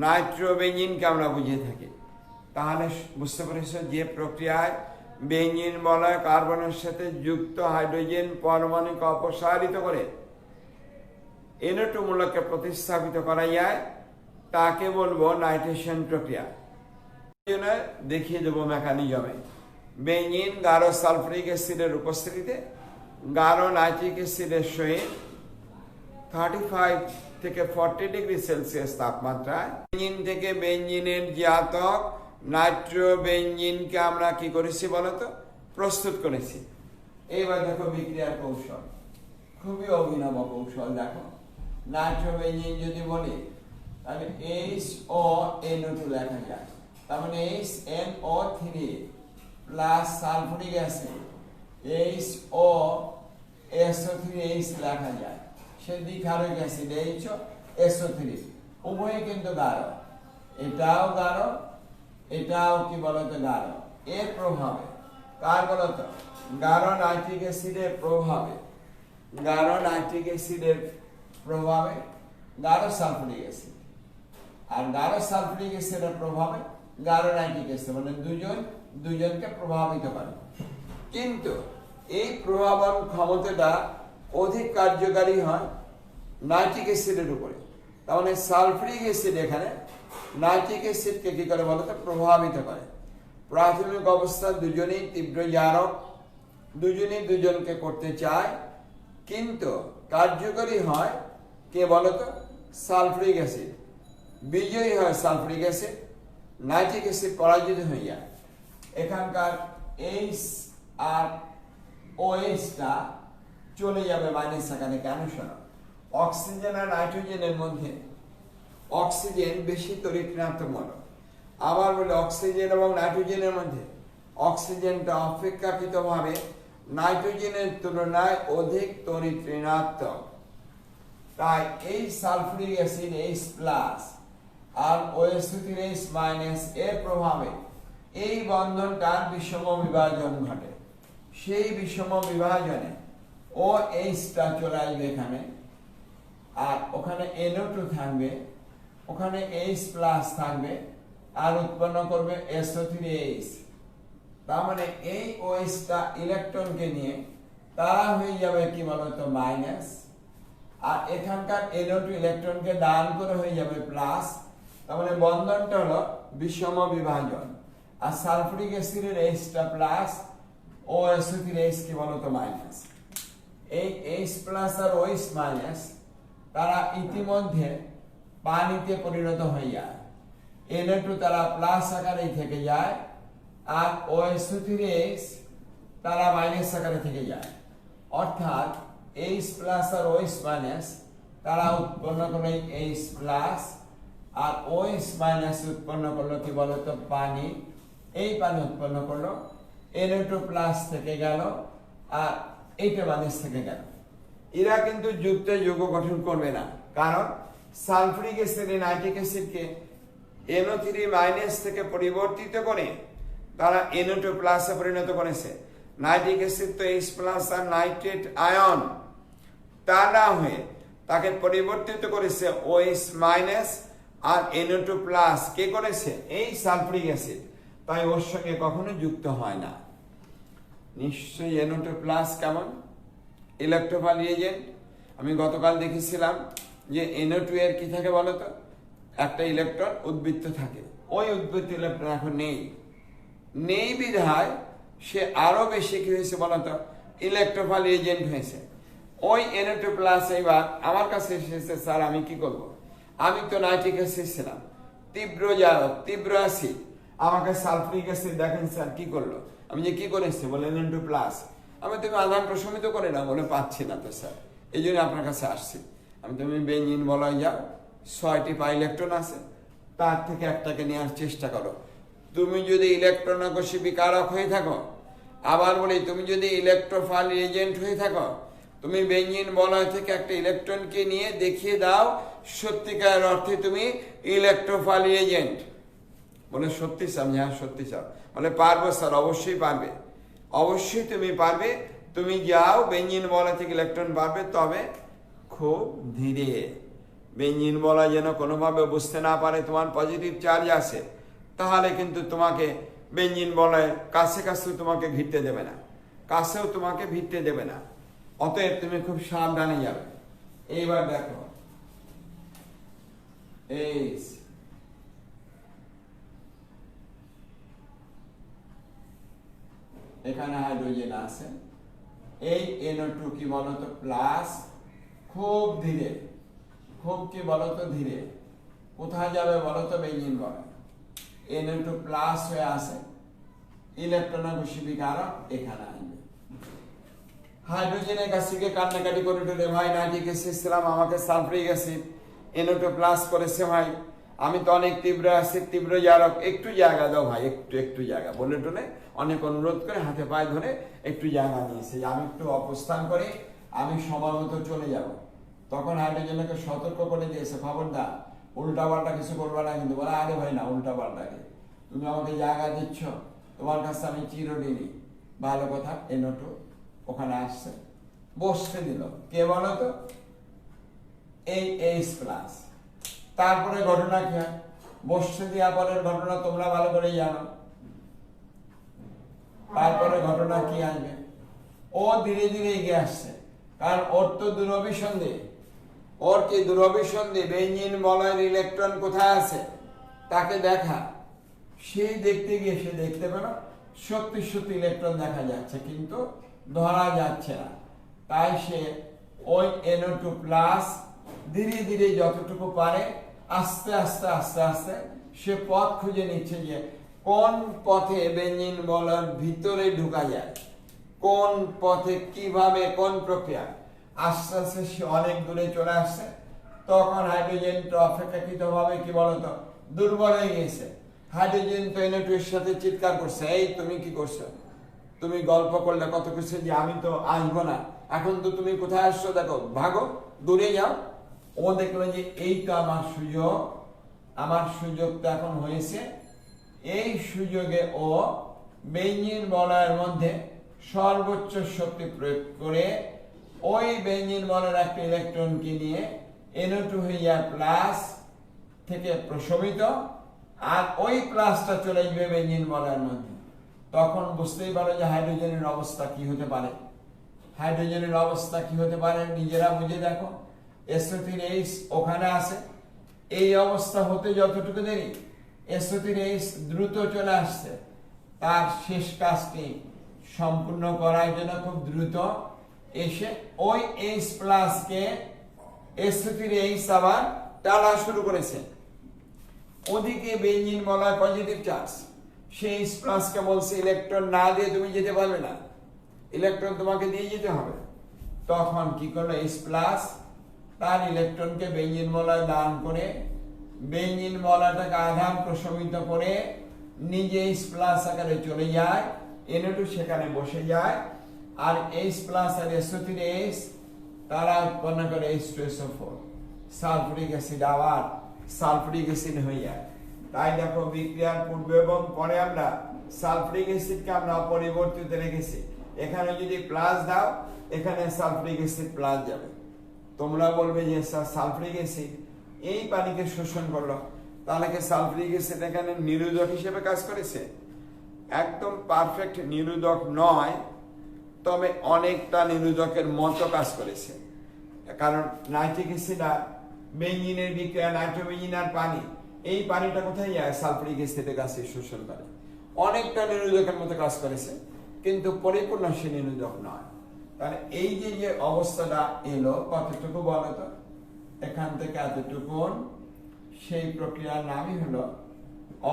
নাইট্রোবেঞ্জিনকে আমরা বুঝিয়ে থাকি। তাহলে বুঝতে পেরেছ যে প্রক্রিয়ায় বেঞ্জিন বলয় কার্বনের সাথে যুক্ত হাইড্রোজেন পরমাণুকে অপসারিত করে NO2 মূলককে প্রতিস্থাপিত করা যায়, তাকে বলবো নাইট্রেশন প্রক্রিয়া। দেখিয়ে দেবো মেকানিজমে। বেঞ্জিন গাঢ় সালফারিক অ্যাসিডের উপস্থিতিতে গাঢ় নাইট্রিক অ্যাসিডের সহিত 35 থেকে 40 ডিগ্রি সেলসিয়াস তাপমাত্রায় বেঞ্জিন থেকে বেঞ্জিনের জাতক নাইট্রোবেঞ্জিনকে আমরা কি করেছি বলতো? প্রস্তুত করেছি। এইবার দেখো বিক্রিয়ার কৌশল, খুবই অভিনব কৌশল। দেখো নাইট্রোবেঞ্জিন যদি বলি তাহলে HONO2 লেখা যায়। তার মানে HNO3 plus sulphuric acid HOSO3H লেখা যায়। সেদিকারিক অ্যাসিড HSO3 উভয় কিন্তু গাঢ়, এটাও গাঢ়, এটাও কি বলতো? গাঢ়। এর প্রভাবে কার বলতো? গাঢ় নাইট্রিক অ্যাসিডের প্রভাবে, গাঢ় নাইট্রিক অ্যাসিডের প্রভাবে গাঢ় সালফারিক অ্যাসিড, আর গাঢ় সালফারিক অ্যাসিডের প্রভাবে গাঢ় নাইট্রিক অ্যাসিড, মানে দুজনকে প্রভাবিত করে। কিন্তু এই প্রভাবন ক্ষমতাটা অধিক কার্যকারী হয় নাইট্রিক অ্যাসিডের উপরে। তার মানে সালফারিক অ্যাসিড এখানে নাইট্রিক অ্যাসিডকে কি করে বলতো? প্রভাবিত করে। প্রাথমিক অবস্থা দুজনেই তীব্র জারক, দুজনেই দুজনকে করতে চায়, কিন্তু কার্যকরী হয় কে বলতো? Sulphuric acid. বিজয়ী হয় সালফারিক অ্যাসিড, নাইট্রিক অ্যাসিড পরাজিত হয়ে যায়। এখানকার H আর OH-টা চলে যাবে মাইনাস আকারে। কেন? শোনো, অক্সিজেন আর নাইট্রোজেনের মধ্যে অক্সিজেন বেশি তড়িৎ ঋণাত্মক মূলক। আবার বলে অক্সিজেন এবং নাইট্রোজেনের মধ্যে অক্সিজেনটা অপেক্ষাকৃতভাবে নাইট্রোজেনের তুলনায় অধিক তড়িৎ ঋণাত্মক। তাই এই সালফারিক অ্যাসিড H+ আর OH3H- এর প্রভাবে এই বন্ধনটার বিষম বিভাজন ঘটে। সেই বিষম বিভাজনে OH-টা চলে আসবে এখানে, আর ওখানে NO2 থাকবে, ওখানে H+ থাকবে, আর উৎপন্ন করবে SO3H। তার মানে এই OH-টা ইলেকট্রনকে নিয়ে তারা হয়ে যাবে কি বলতো? মাইনাস, আর এখানকার NO2 ইলেকট্রনকে দান করে হয়ে যাবে প্লাস। তার মানে বন্ধনটা হলো বিষম বিভাজন। আর সালফারিক অ্যাসিডের H-টা প্লাস, OSO3H কি বলতো? মাইনাস। এই H+ আর OH- তারা ইতিমধ্যে পানিতে পরিণত হয়ে যায়। NO2 তারা প্লাস আকারে থেকে যায়, আর OSO3H তারা মাইনাস আকারে থেকে যায়। অর্থাৎ H+ আর OH- তারা উৎপন্ন করলো H+, আর OH- উৎপন্ন করলো কি বলতো? পানি। এই পানি উৎপন্ন করলো, NO2 প্লাস থেকে গেল, আর এইটা মাইনাস থেকে গেল। এরা কিন্তু যুক্ত যৌগ গঠন করবে না, কারণ সালফারিক অ্যাসিড নাইট্রিক অ্যাসিডকে NO3- থেকে পরিবর্তিত করে তারা NO2 প্লাসে পরিণত করেছে। নাইট্রিক অ্যাসিড তো H প্লাস আর নাইট্রেট আয়ন, তা না হয়ে তাকে পরিবর্তিত করেছে OH মাইনাস আর NO2 প্লাস কে করেছে? এই সালফুরিক অ্যাসিড। তাই ওর সঙ্গে কখনো যুক্ত হয় না। নিশ্চয়ই NO2 প্লাস কেমন ইলেকট্রোফাইল রিয়েজেন্ট। আমি গতকাল দেখেছিলাম যে NO2 এর কি থাকে বলতো, একটা ইলেকট্রন উদ্বৃত্ত থাকে। ওই উদ্বৃত্ত ইলেকট্রন এখন নেই বিধায় সে আরো বেশি কি হয়েছে বলতো, ইলেকট্রোফাইল রিয়েজেন্ট হয়েছে। ওই NO2 প্লাস এবার আমার কাছে এসেছে, স্যার আমি কি করব? আমি তো নাইট্রিক অ্যাসিড ছিলাম, তীব্র অ্যাসিড, আমাকে সালফুরিক অ্যাসিড দেখেন স্যার কি করলো। আমি যে কি করেছি বলে NO2 প্লাস। আমি তুমি আধান প্রশমিত করে না বলে পাচ্ছি না তো স্যার, এই জন্য আপনার কাছে আসছি। আমি তুমি বেঞ্জিন বলয় যাও, 6টি পাই ইলেকট্রন আছে, তার থেকে একটাকে নেওয়ার চেষ্টা করো। তুমি যদি ইলেকট্রন আকর্ষী কারক হয়ে থাকো, আবার বলি তুমি যদি ইলেকট্রোফাইল রিয়েজেন্ট হয়ে থাকো, তুমি বেঞ্জিন বলয় থেকে একটা ইলেকট্রনকে নিয়ে দেখিয়ে দাও সত্যিকার অর্থে তুমি ইলেকট্রোফাইল রিয়েজেন্ট। বলে সত্যি স্যার? হ্যাঁ সত্যি স্যার। বলে পারবো স্যার, অবশ্যই পারবে, অবশ্যই তুমি পারবে। তুমি যাও বেঞ্জিন বলয় থেকে ইলেকট্রন পারবে, তবে খুব ধীরে। বেঞ্জিন বলয় যেন কোনোভাবে বুঝতে না পারে তোমার পজিটিভ চার্জ আছে, তাহলে কিন্তু তোমাকে বেঞ্জিন বলয় কাছে তোমাকে ভিড়তে দেবে না, কাছেও তোমাকে ভিড়তে দেবে না। অতএব তুমি খুব সাবধানে যাবে। এইবার দেখো এখানে হাইড্রোজেন আছে, এই NO2 কি বলতো প্লাস, খুব ধীরে, খুব কি বলতো ধীরে কোথায় যাবে বলতো বেঞ্জিন বলয়। NO2 প্লাস হয়ে আসে, ইলেকট্রন আকর্ষী বিকারক এখানে আসবে। হাইড্রোজেনের কাছ থেকে কান্নাকাটি করে উঠলে, ভাই নাইট্রিক অ্যাসিড ছিলাম, আমাকে সালফুরিক অ্যাসিড NO2 প্লাস করেছে ভাই, আমি তো অনেক তীব্র অ্যাসিড, তীব্র জারক, একটু জায়গা দাও ভাই, একটু জায়গা বলে টলে অনেক অনুরোধ করে হাতে পায়ে ধরে একটু জায়গা নিয়েছে, আমি একটু অবস্থান করে আমি সময় মতো চলে যাব। তখন হাইড্রোজেনকে সতর্ক করে দিয়েছে, খবরদার উল্টা পাল্টা কিছু করবে না কিন্তু। বলে আরে ভাই না, উল্টা পাল্টা তুমি আমাকে জায়গা দিচ্ছ, তোমার কাছে আমি চিরঋণী। ভালো কথা। NO2 ওখানে আসছে, বসতে দিল কে বলতো, এই H প্লাস। তারপরে ঘটনা কি হয়, বসতে দেওয়া পরের ঘটনা তোমরা ভালো করে জানো। তারপরে ঘটনা কি আসবে, ও ধীরে ধীরে এগিয়ে আসছে, কারণ ওর তো দুরভিসন্ধি, ওর কি দুরভিসন্ধি, বেঞ্জিন বলয়ের ইলেকট্রন কোথায় আছে তাকে দেখা। সেই দেখতে গিয়ে সে দেখতে পেল সত্যি সত্যি ইলেকট্রন দেখা যাচ্ছে, কিন্তু ধরা যাচ্ছে না। তাই সে ওই NO2 প্লাস ধীরে ধীরে যতটুকু পারে আস্তে আস্তে আস্তে আস্তে সে পথ খুঁজে নিচ্ছে, যে কোন পথে বেঞ্জিন বলয়ের ভিতরে ঢুকা যায়, কোন পথে কিভাবে, কোন প্রক্রিয়া। আস্তে আস্তে সে অনেক দূরে চলে আসছে। তখন হাইড্রোজেনটা অপেক্ষাকৃতভাবে কি বলতো দুর্বল হয়ে গেছে। হাইড্রোজেন তো NO2 এর সাথে চিৎকার করছে, এই তুমি কি করছো, তুমি গল্প করলে কত কিছু, যে আমি তো আসবো না, এখন তো তুমি কোথায় আসছো, দেখো ভাগো, দূরে যাও। ও দেখলো যে এই তো আমার সুযোগ, আমার সুযোগ তো এখন হয়েছে। এই সুযোগে ও বেঞ্জিন বলয়ের মধ্যে সর্বোচ্চ শক্তি প্রয়োগ করে ওই বেঞ্জিন বলয়ের একটা ইলেকট্রনকে নিয়ে NO2 হয়ে যায় প্লাস থেকে প্রশমিত, আর ওই প্লাসটা চলে যাবে বেঞ্জিন বলয়ের মধ্যে। তখন বুঝতেই পারো যে হাইড্রোজেনের অবস্থা কি হতে পারে। হাইড্রোজেনের অবস্থা কি হতে পারে নিজেরা বুঝে দেখো। SO3H ওখানে আছে, এই অবস্থা হতে যতটুকু দেরি, SO3H দ্রুত চলে আসছে, তার শেষ কাজটি সম্পূর্ণ করার জন্য খুব দ্রুত এসে ওই H প্লাস কে SO3H আবার টানা শুরু করেছে। ওদিকে বেঞ্জিন বলয় পজিটিভ চার্জ, সেই H প্লাস কে বলছে ইলেকট্রন না দিয়ে তুমি যেতে পারবে না, ইলেকট্রন তোমাকে দিয়ে যেতে হবে। তখন কি করলো H প্লাস, তার ইলেকট্রনকে বেঞ্জিন বলয় দান করে বেঞ্জিন বলয়টাকে আধান প্রশমিত করে নিজে H প্লাস আকারে চলে যায়, NO2 সেখানে বসে যায়, আর H প্লাস আর SO3H তারা উৎপন্ন করে H2SO4, সালফুরিক অ্যাসিড আবার সালফুরিক অ্যাসিড হয়ে যায়। তাই দেখো বিক্রিয়ার পূর্বে এবং পরে আমরা সালফুরিক অ্যাসিডকে আমরা অপরিবর্তিত রেখেছি। এখানে যদি প্লাস দাও, এখানে সালফুরিক অ্যাসিড প্লাস যাবে। তোমরা বলবে যে স্যার সালফুরিক অ্যাসিড এই পানিকে শোষণ করলো, তাহলে কি সালফুরিক অ্যাসিড এখানে নিরোধক হিসেবে কাজ করেছে? একদম পারফেক্ট নিরোধক নয়, তবে অনেকটা নিরোধকের মতো কাজ করেছে। কারণ নাইট্রিক অ্যাসিড আর বেঞ্জিনের বিক্রিয়া, নাইট্রোবেঞ্জিন আর পানি, এই পানিটা কোথায় যায়? সালফুরিক অ্যাসিডের কাছে শোষণ করে। অনেকটা নিরোধকের মতো কাজ করেছে, কিন্তু পরিপূর্ণ সে নিরোধক নয়। তাহলে এই যে অবস্থাটা এলো, কতটুকু বলো তো? এখান থেকে এতটুকু, সেই প্রক্রিয়ার নামই হলো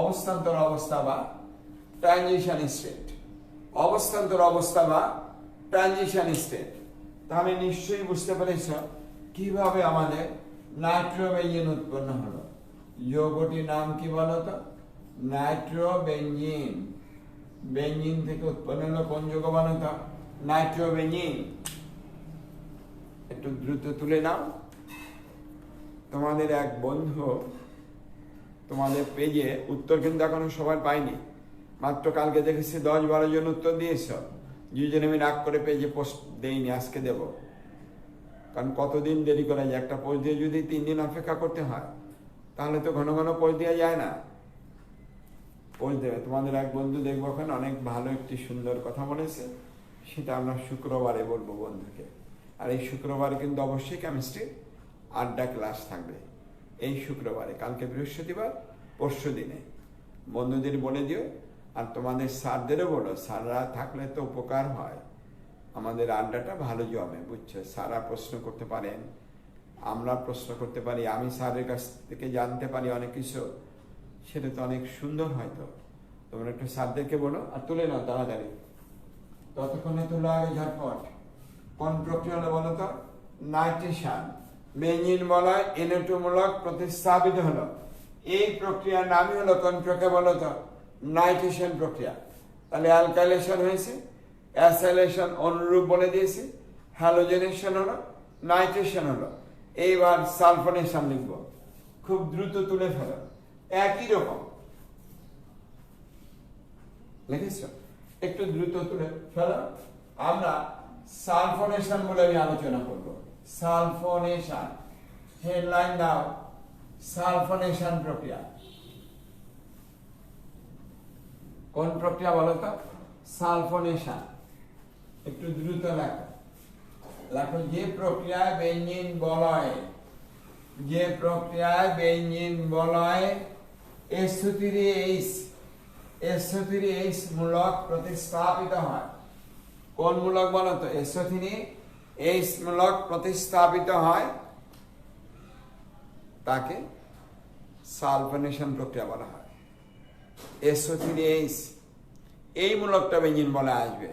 অবস্থান্তর অবস্থা বা ট্রানজিশন স্টেট। অবস্থান্তর অবস্থা বা ট্রানজিশন স্টেট। তাহলে নিশ্চয়ই বুঝতে পেরেছ কিভাবে আমাদের নাইট্রোবেঞ্জিন উৎপন্ন হলো। যৌগটির নাম কি বলতো? নাইট্রোবেঞ্জিন। বেঞ্জিন থেকে উৎপন্ন হলো কোন যৌগ বলতো? নাইট্রোবেঞ্জিন। একটু দ্রুত তুলে নাও। তোমাদের এক বন্ধু তোমাদের পেজে উত্তর কিন্তু এখনো সবাই পাইনি, মাত্র কালকে দেখেছি 10-12 জন উত্তর দিয়েছ। দুজন আমি রাগ করে পেজে পোস্ট দেইনি, আজকে দেব। কারণ কতদিন দেরি করা যায়? একটা পোস্ট দিয়ে যদি 3 দিন অপেক্ষা করতে হয়, তাহলে তো ঘন ঘন পোস্ট দেওয়া যায় না। পোস্ট দেবে। তোমাদের এক বন্ধু দেখবো ওখানে অনেক ভালো একটি সুন্দর কথা বলেছে, সেটা আমরা শুক্রবারে বলবো বন্ধুকে। আর এই শুক্রবারে কিন্তু অবশ্যই কেমিস্ট্রি আড্ডা ক্লাস থাকবে এই শুক্রবারে। কালকে বৃহস্পতিবার, পরশু দিনে বন্ধুদের বলে দিও। আর তোমাদের স্যারদেরও বলো, স্যাররা থাকলে তো উপকার হয়, আমাদের আড্ডাটা ভালো জমে, বুঝছো? স্যাররা প্রশ্ন করতে পারেন, আমরা প্রশ্ন করতে পারি, আমি স্যারের কাছ থেকে জানতে পারি অনেক কিছু, সেটা তো অনেক সুন্দর হয়। তো তোমরা একটু স্যারদেরকে বলো আর তুলে নাও তাড়াতাড়ি। ততক্ষণে তোলা আগে ঝটপট। কোন প্রক্রিয়া হলো বলো তো? নাইট্রেশন। বেঞ্জিন বলয় NO2 মূলক প্রতিস্থাপিত হলো। এই প্রক্রিয়ার নামই হলো কোন প্রক্রিয়া বলো তো? নাইট্রেশন প্রক্রিয়া। তাহলে অ্যালকাইলেশন হয়েছে, অ্যাসাইলেশন অনুরূপ বলে দিয়েছি, হ্যালোজেনেশন হলো, নাইট্রেশন হলো। এইবার সালফোনেশন লিখব, খুব দ্রুত তুলে ফেলো। একই রকম লিখেছ, একটু দ্রুত তুলে ফেলো। আমরা সালফোনেশন বলে আমি আলোচনা করব। সালফোনেশন, হেডলাইন দাও, সালফোনেশন প্রক্রিয়া। কোন প্রক্রিয়া বলো তো? সালফোনেশন। একটু দ্রুত লেখো। লেখো, যে প্রক্রিয়ায় বেঞ্জিন বলয়, যে প্রক্রিয়ায় বেঞ্জিন বলয় SO3H মূলক প্রতিস্থাপিত হয়। কোন মূলক বলো তো? SO3H মূলক প্রতিস্থাপিত হয়, তাকে সালফোনেশন প্রক্রিয়া বলা হয়। SO3H এই মূলকটা বেঞ্জিন বলে আসবে,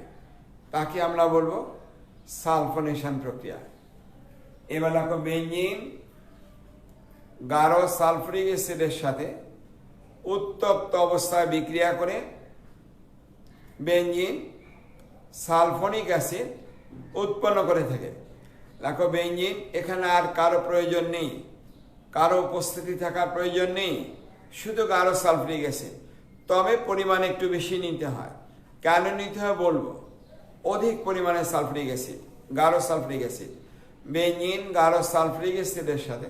তাকে আমরা বলবো সালফোনেশন প্রক্রিয়া। এবার দেখো, বেঞ্জিন গাঢ় সালফুরিক অ্যাসিডের সাথে উত্তপ্ত অবস্থায় বিক্রিয়া করে বেঞ্জিন সালফোনিক অ্যাসিড উৎপন্ন করে থাকে। দেখো, বেঞ্জিন এখানে আর কারো প্রয়োজন নেই, কারো উপস্থিতি থাকার প্রয়োজন নেই, শুধু গাঢ় সালফুরিক অ্যাসিড। তবে পরিমাণ একটু বেশি নিতে হয়। কেন নিতে হয় বলবো। অধিক পরিমাণে সালফুরিক অ্যাসিড, গাঢ় সালফুরিক অ্যাসিড, বেঞ্জিন গাঢ় সালফুরিক অ্যাসিডের সাথে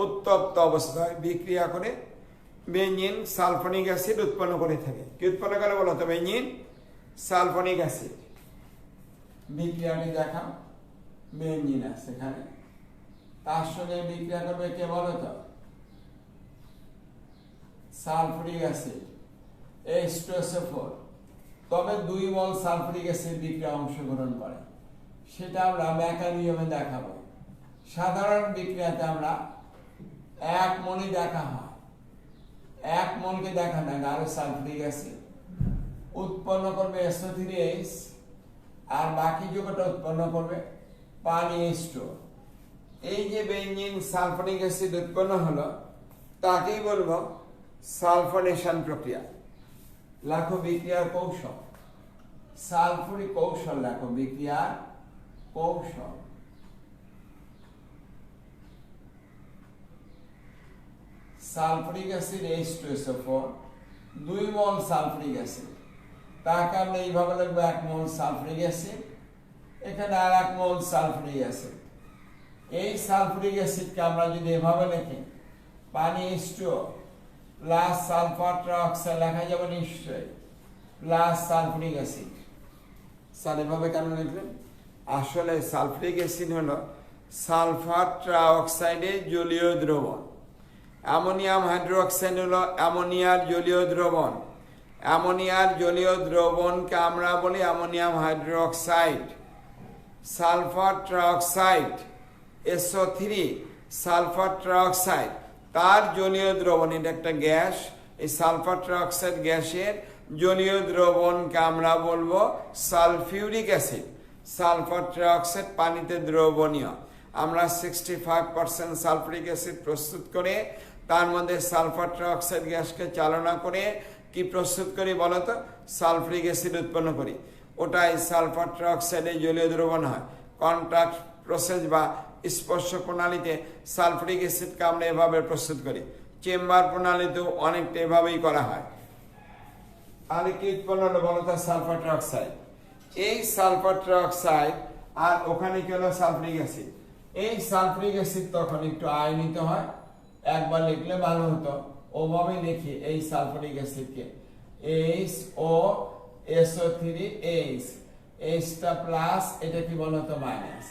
উত্তপ্ত অবস্থায় বিক্রিয়া করে বেঞ্জিন সালফোনিক অ্যাসিড উৎপন্ন করে থাকে। কি উৎপন্ন করে বলো তো? Benzene sulphonic acid. বিক্রিয়াটি দেখাও। বেঞ্জিন আছে এখানে, তার সঙ্গে বিক্রিয়া করবে কে বলো তো? Sulphuric acid H2SO4। তবে 2 মোল সালফুরিক অ্যাসিড বিক্রিয়া অংশগ্রহণ করে, সেটা আমরা মেকানিজমে দেখাবো। সাধারণ বিক্রিয়াতে আমরা 1 মোলই দেখা হয়। 1 মোলকে দেখা না, গাঢ় সালফুরিক অ্যাসিড উৎপন্ন করবে SO3H, আর বাকি যৌগটা উৎপন্ন করবে পানি H2। এই যে বেঞ্জিন সালফোনিক অ্যাসিড উৎপন্ন হলো, তাকেই বলবো সালফোনেশন প্রক্রিয়া। লেখো বিক্রিয়ার কৌশল, সালফুরিক কৌশল লেখো, বিক্রিয়ার কৌশল। সালফুরিক অ্যাসিড H2SO4, 2 মোল সালফুরিক অ্যাসিড তার কারণে এইভাবে লিখবো 1 মোল সালফিউরিক অ্যাসিড, এখানে আর 1 মোল সালফিউরিক অ্যাসিড। এই সালফিউরিক অ্যাসিডকে আমরা যদি এভাবে লিখি পানি H2O প্লাস সালফার ট্রাইঅক্সাইড লেখা যাবে নিশ্চয়ই প্লাস সালফিউরিক অ্যাসিড। স্যার এভাবে কেন লিখলেন? আসলে সালফিউরিক অ্যাসিড হলো সালফার ট্রাইঅক্সাইডের জলীয় দ্রবণ, অ্যামোনিয়াম হাইড্রোক্সাইড হলো অ্যামোনিয়ার জলীয় দ্রবণ। অ্যামোনিয়ার জলীয় দ্রবণকে আমরা বলি ammonium hydroxide. Sulphur trioxide SO3 sulphur trioxide তার জলীয় দ্রবণ, এটা একটা গ্যাস। এই সালফার ট্রাইঅক্সাইড গ্যাসের জলীয় দ্রবণকে আমরা বলবো সালফিউরিক অ্যাসিড। সালফার ট্রাইঅক্সাইড পানিতে দ্রবণীয়। আমরা 65% সালফিউরিক অ্যাসিড প্রস্তুত করে তার মধ্যে সালফার ট্রাইঅক্সাইড গ্যাসকে চালনা করে কি প্রস্তুত করি বলতো? সালফিউরিক অ্যাসিড উৎপন্ন করি। ওটাই সালফার ট্রাইঅক্সাইডের জলীয় দ্রবণ হয়। কন্ট্যাক্ট প্রসেস বা স্পর্শ প্রণালীতে সালফিউরিক অ্যাসিডকে আমরা এভাবে প্রস্তুত করি। চেম্বার প্রণালীতেও অনেকটা এভাবেই করা হয়। আর কি উৎপন্ন হলো বলতো? Sulphur trioxide. এই সালফার ট্রাইঅক্সাইড আর ওখানে কি হলো? Sulphuric acid. এই সালফিউরিক অ্যাসিড তখন একটু আয়নিত হয়, একবার লিখলে ভালো হতো, ওভাবে লিখি এই সালফিউরিক অ্যাসিডকে HOSO3H, Hটা প্লাস, এটা কি বলতো? মাইনাস।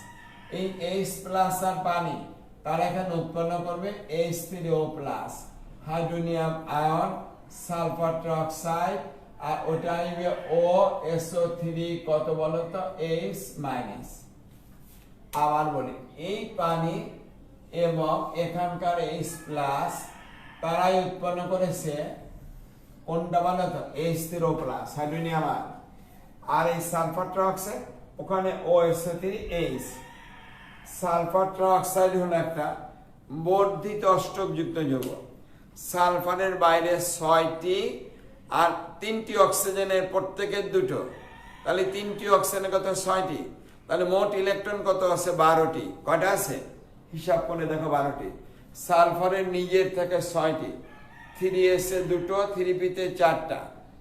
এই H প্লাস আর পানি তারা এখানে উৎপন্ন করবে H3O plus, hydronium ion, sulphur trioxide, আর ওটা আসবে OSO3 কত বলতো? H minus. আবার বলি, এই পানি এবং এখানকার H প্লাস তারাই উৎপন্ন করেছে কোনটা বলতো? H3O plus, hydronium ion. আর এই সালফার ট্রাইঅক্সাইড ওখানে OSO3H। সালফার ট্রাইঅক্সাইড হলো একটা বর্ধিত অষ্টকযুক্ত যৌগ। সালফারের বাইরে 6টি আর 3টি অক্সিজেনের প্রত্যেকের 2টো, তাহলে 3টি অক্সিজেনের কত? 6টি। তাহলে মোট ইলেকট্রন কত আছে? 12টি। কয়টা আছে? হিসাব করে দেখো 12টি। সালফারের নিজের থেকে 6টি, 3s এ 2টো, 3p-তে 4টা,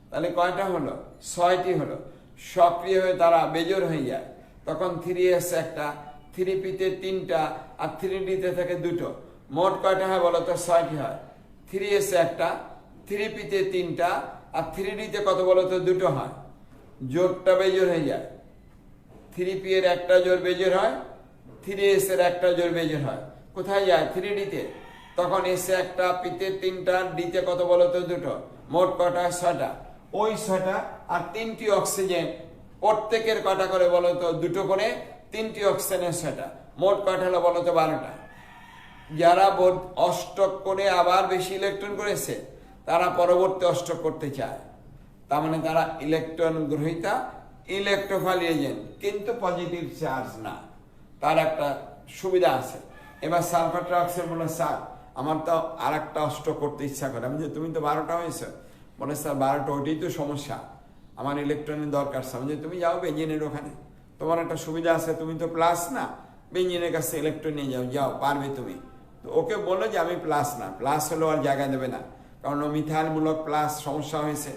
তাহলে কয়টা হলো? 6টি হলো। সক্রিয় হয়ে তারা বেজোর হয়ে যায়, তখন 3s একটা, 3p-তে 3টা আর 3d-তে থাকে 2টো। মোট কয়টা হয় বলো তো? 6টি হয়। 3s একটা, 3p-তে 3টা আর 3d-তে কত বলো তো? 2টো হয়। জোরটা বেজোর হয়ে যায়। 3p এর একটা জোর বেজোর হয়, 3s এর একটা জোর বেজোর হয়। কোথায় যায়? 3d-তে। তখন s একটা, p-তে 3টা, d-তে কত বলো তো? 2টো। মোট কটা? 6টা। ওই 6টা আর 3টি অক্সিজেন প্রত্যেকের কটা করে বলো তো? 2টো করে। 3টি অক্সিজেনের 6টা, মোট কটা হলো বলো তো? 12টা। যারা অষ্টক করে আবার বেশি ইলেকট্রন করেছে তারা পরবর্তী অষ্টক করতে চায়, তার মানে তারা ইলেকট্রন গ্রহীতা, ইলেকট্রোফাইল এজেন্ট, কিন্তু পজিটিভ চার্জ না। তার একটা সুবিধা আছে। এবার সালফার ট্রাইঅক্সাইড বলে, স্যার আমার তো আর একটা অষ্টক করতে ইচ্ছা করে। আমি যে, তুমি তো 12টা হয়েছে। বলে, স্যার 12টা, ওইটাই তো সমস্যা, আমার ইলেকট্রনের দরকার। যে তুমি যাও বেঞ্জিনের ওখানে, তোমার একটা সুবিধা আছে, তুমি তো প্লাস না, বেঞ্জিনের কাছে ইলেকট্রন নিয়ে যাও, যাও পারবে তুমি। তো ওকে বললো যে আমি প্লাস না, প্লাস হলেও আর জায়গা দেবে না, কারণ ও মিথাইলমূলক প্লাস সমস্যা হয়েছে,